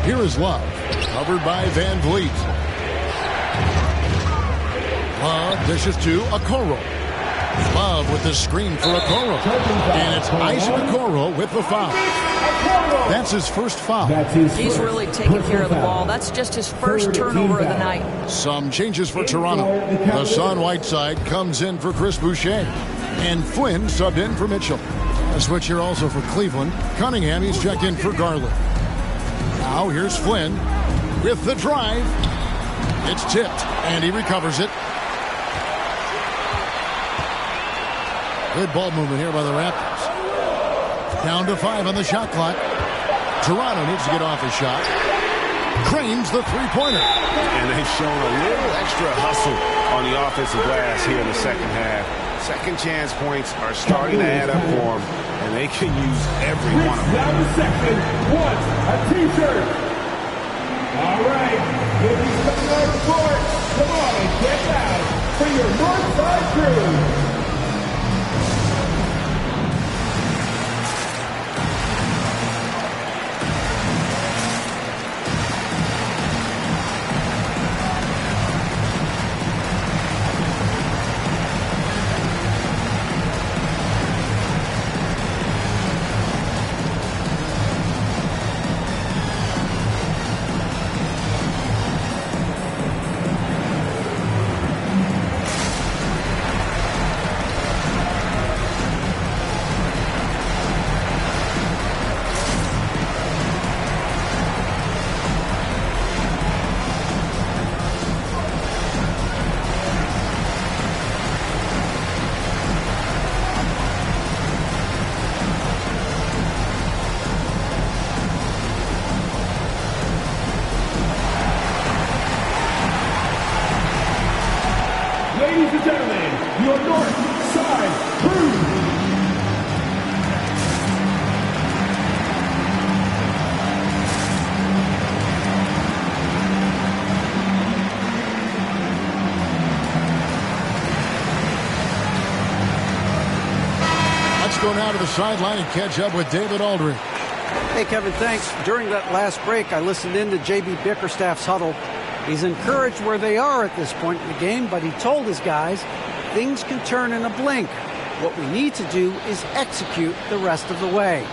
Here is Love. Covered by Van Vliet. Love dishes to Okoro. Love with the screen for Okoro. And it's Isaac Okoro with the foul. That's his first foul. He's really taking care of the ball. That's just his first turnover of the night. Some changes for Toronto. Hassan Whiteside comes in for Chris Boucher. And Flynn subbed in for Mitchell. A switch here also for Cleveland. Cunningham, he's checked in for Garland. Now here's Flynn with the drive. It's tipped, and he recovers it. Good ball movement here by the Raptors. Down to 5 on the shot clock. Toronto needs to get off a shot. Cranes the three-pointer. And they've shown a little extra hustle on the offensive glass here in the second half. Second chance points are starting to add up for them, and they can use every one of them. Down the section, wants a t-shirt. All right, ladies coming on the court. Come on and get loud for your Northside crew. go now to the sideline and catch up with David Aldridge. Hey, Kevin, thanks. During that last break, I listened in to J.B. Bickerstaff's huddle. He's encouraged where they are at this point in the game, but he told his guys things can turn in a blink. What we need to do is execute the rest of the way.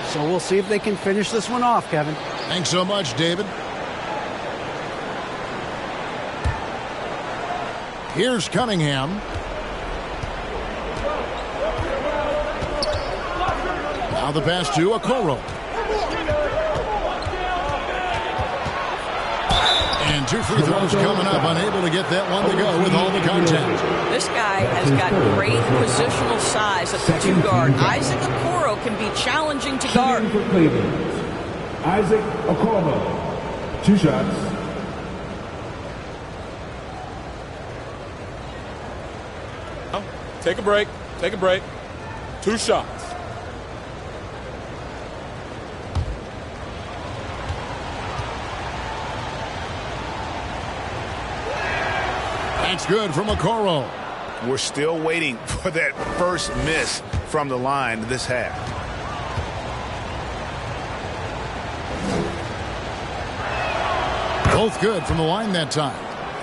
So we'll see if they can finish this one off, Kevin. Thanks so much, David. Here's Cunningham. Now the pass to Okoro. And 2 free throws coming up. Unable to get that one to go with all the contact. This guy has got great positional size at the 2 guard. Isaac Okoro can be challenging to guard. For Cleveland, Isaac Okoro. 2 shots. Take a break. Take a break. 2 shots. That's good from Okoro. We're still waiting for that first miss from the line this half. Both good from the line that time.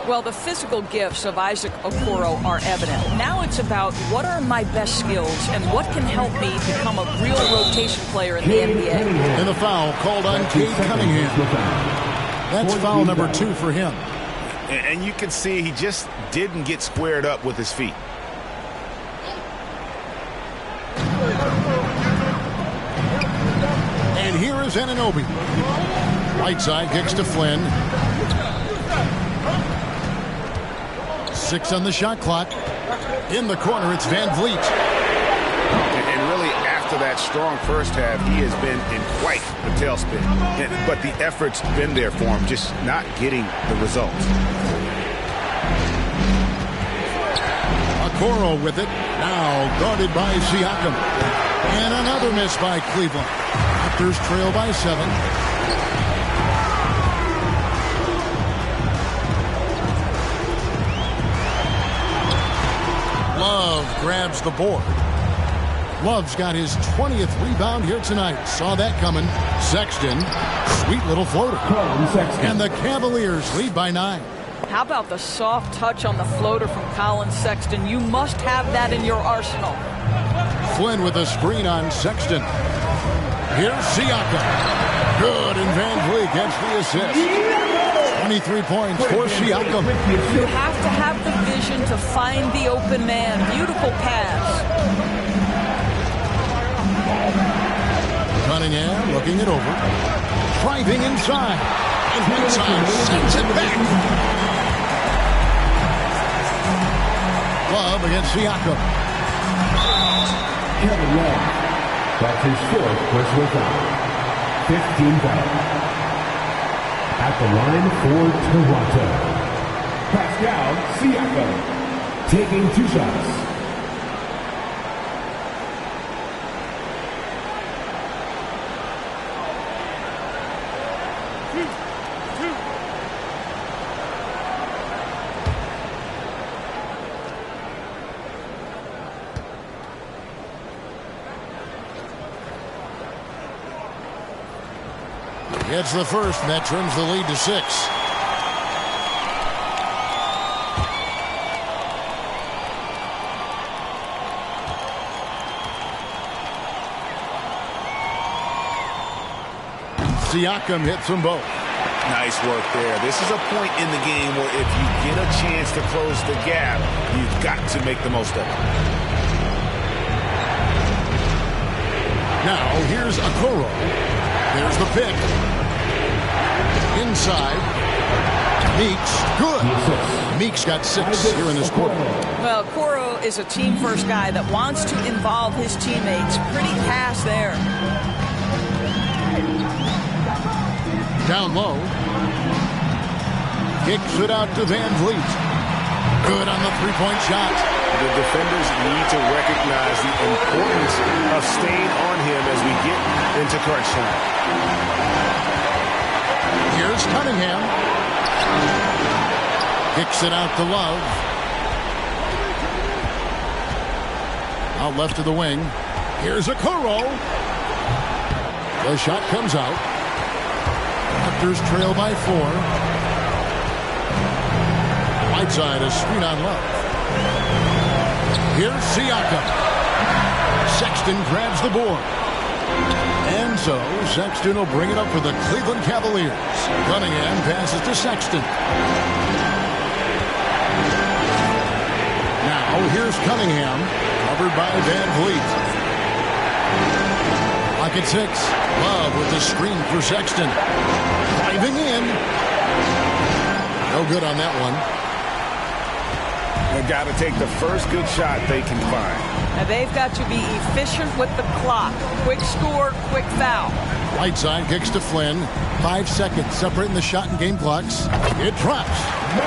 Well, the physical gifts of Isaac Okoro are evident. Now it's about what are my best skills and what can help me become a real rotation player in the NBA. And the foul called on Cade Cunningham. That's foul number 2 for him. And you can see he just didn't get squared up with his feet. And here is Anunoby. Right side kicks to Flynn. 6 on the shot clock. In the corner, it's Van Vliet. And really, after that strong first half, he has been in quite a tailspin. But the effort's been there for him, just not getting the results. Okoro with it. Now guarded by Siakam. And another miss by Cleveland. Raptors trail by 7. Love grabs the board. Love's got his 20th rebound here tonight. Saw that coming. Sexton, sweet little floater. And the Cavaliers lead by 9. How about the soft touch on the floater from Colin Sexton? You must have that in your arsenal. Flynn with a screen on Sexton. Here's Siakam. Good, and Van Vliet gets the assist. 23 points for Siakam. You have to have the vision to find the open man. Beautiful pass. Cunningham looking it over. Driving inside. And inside sends it back. Love against Siakam. Kevin Love. That's his 4th personal foul. 15 fouls. At the line for Toronto, Pascal Siakam taking 2 shots. Gets the first, and that trims the lead to 6. Siakam hits them both. Nice work there. This is a point in the game where if you get a chance to close the gap, you've got to make the most of it. Now, here's Okoro. There's the pick. Inside. Meeks. Good. Meeks got 6 here in this quarter. Well, Okoro is a team-first guy that wants to involve his teammates. Pretty pass there. Down low. Kicks it out to Van Vliet. Good on the three-point shot. The defenders need to recognize the importance of staying on him as we get into crunch time. Here's Cunningham. Kicks it out to Love. Out left of the wing. Here's a Kuro. The shot comes out. Raptors trail by 4. Whiteside, a screen on Love. Here's Siakam. Sexton grabs the board. And so, Sexton will bring it up for the Cleveland Cavaliers. Cunningham passes to Sexton. Now, here's Cunningham, covered by Van Vliet. Lock at 6. Love with the screen for Sexton. Driving in. No good on that one. They've got to take the first good shot they can find. And they've got to be efficient with the clock. Quick score, quick foul. Whiteside kicks to Flynn. 5 seconds separating the shot and game clocks. It drops.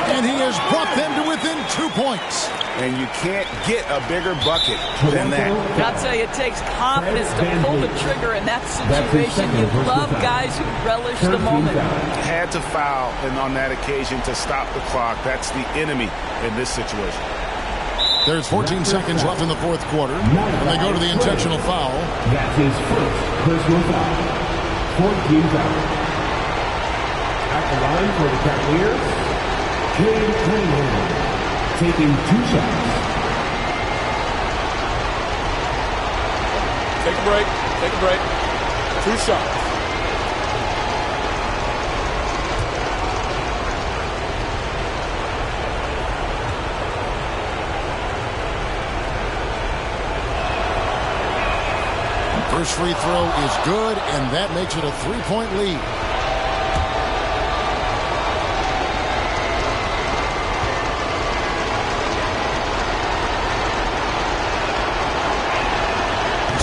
And he has brought them to within 2 points. And you can't get a bigger bucket than that. I'll tell you, it takes confidence to pull the trigger in that situation. You love guys who relish the moment. Had to foul and on that occasion to stop the clock. That's the enemy in this situation. There's 14 seconds left in the fourth quarter. And they go to the intentional foul. That's his first personal foul. 14 foul. At the line for the Cavaliers, Cade Cunningham, taking 2 shots. Take a break. Take a break. 2 shots. First free throw is good, and that makes it a 3-point lead.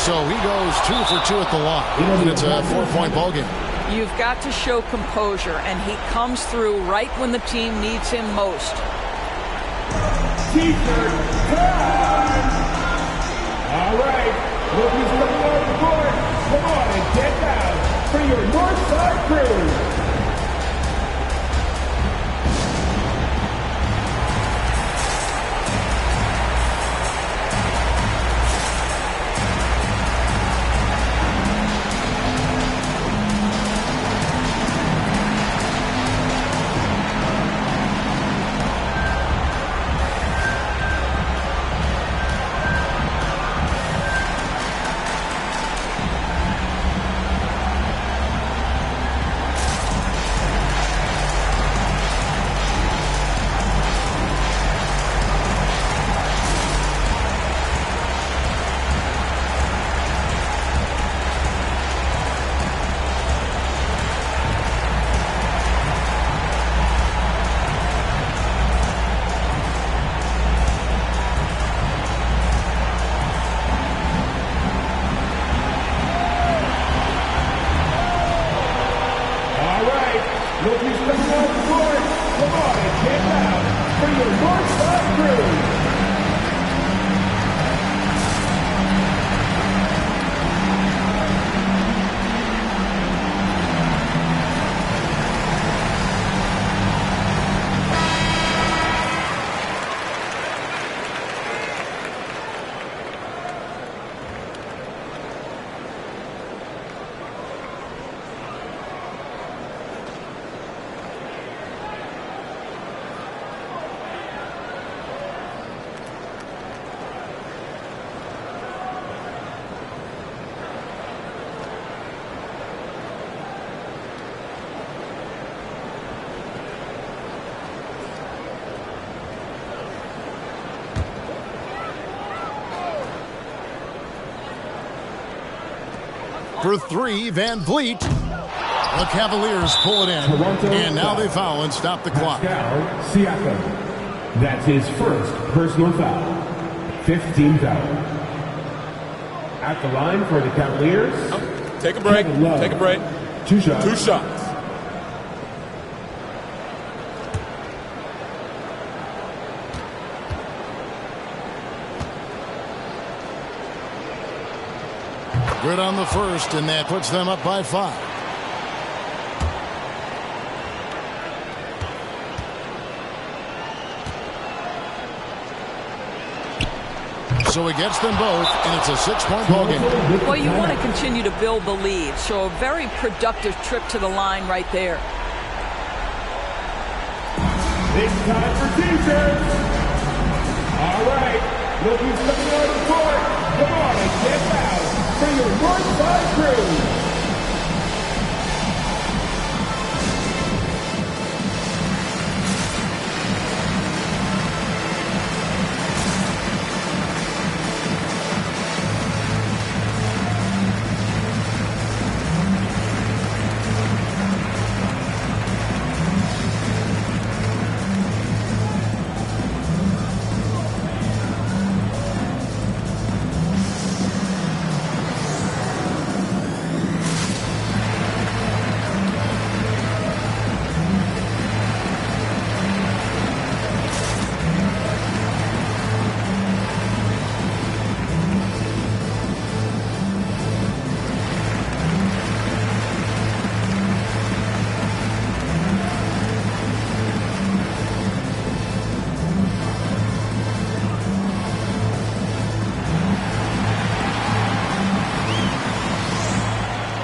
So he goes 2 for 2 at the line, and it's a 4-point ball game. You've got to show composure, and he comes through right when the team needs him most. T-shirt time! All right, look who's coming on the court. Come on and get down for your Northside crew. Look who's coming on the court. Come on and get down for your Northside crew. For 3, Van Vliet. The Cavaliers pull it in. And now they foul and stop the clock. Siakam. That's his first personal foul. 15 foul. At the line for the Cavaliers. Take a break. Take a break. 2 shots. 2 shots. Good on the first, and that puts them up by 5. So he gets them both, and it's a 6-point ball game. Well, you want to continue to build the lead, so a very productive trip to the line right there. It's time for t-shirts. All right, look who's coming on the court. Come on and get loud for your Northside crew.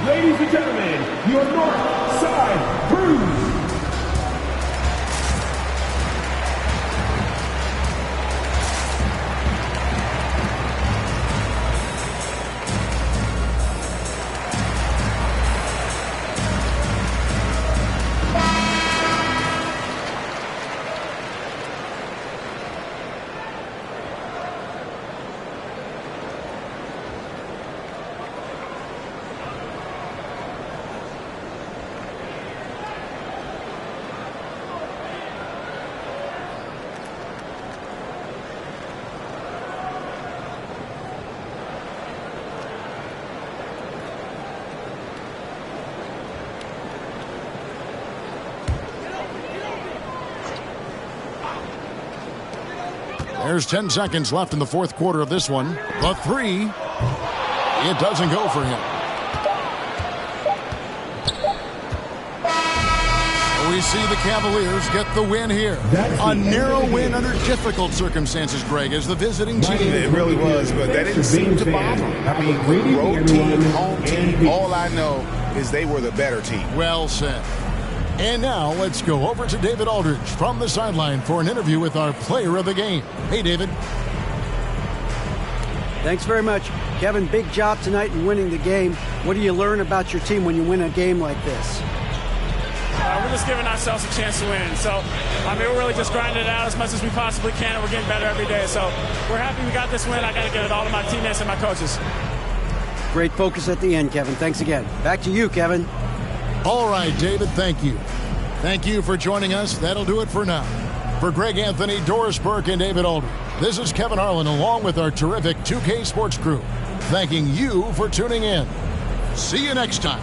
Ladies and gentlemen, your North Side Crew. There's 10 seconds left in the fourth quarter of this one. The three, it doesn't go for him. We see the Cavaliers get the win here. A narrow win under difficult circumstances, Greg, as the visiting team. It really was, but that didn't seem to bother them. I mean, road team, home team, all I know is they were the better team. Well said. And now let's go over to David Aldridge from the sideline for an interview with our player of the game. Hey, David. Thanks very much. Kevin, big job tonight in winning the game. What do you learn about your team when you win a game like this? We're just giving ourselves a chance to win. So, we're really just grinding it out as much as we possibly can, and we're getting better every day. So, we're happy we got this win. I got to give it all to my teammates and my coaches. Great focus at the end, Kevin. Thanks again. Back to you, Kevin. All right, David, thank you. Thank you for joining us. That'll do it for now. For Greg Anthony, Doris Burke, and David Aldridge, this is Kevin Harlan along with our terrific 2K Sports crew, thanking you for tuning in. See you next time.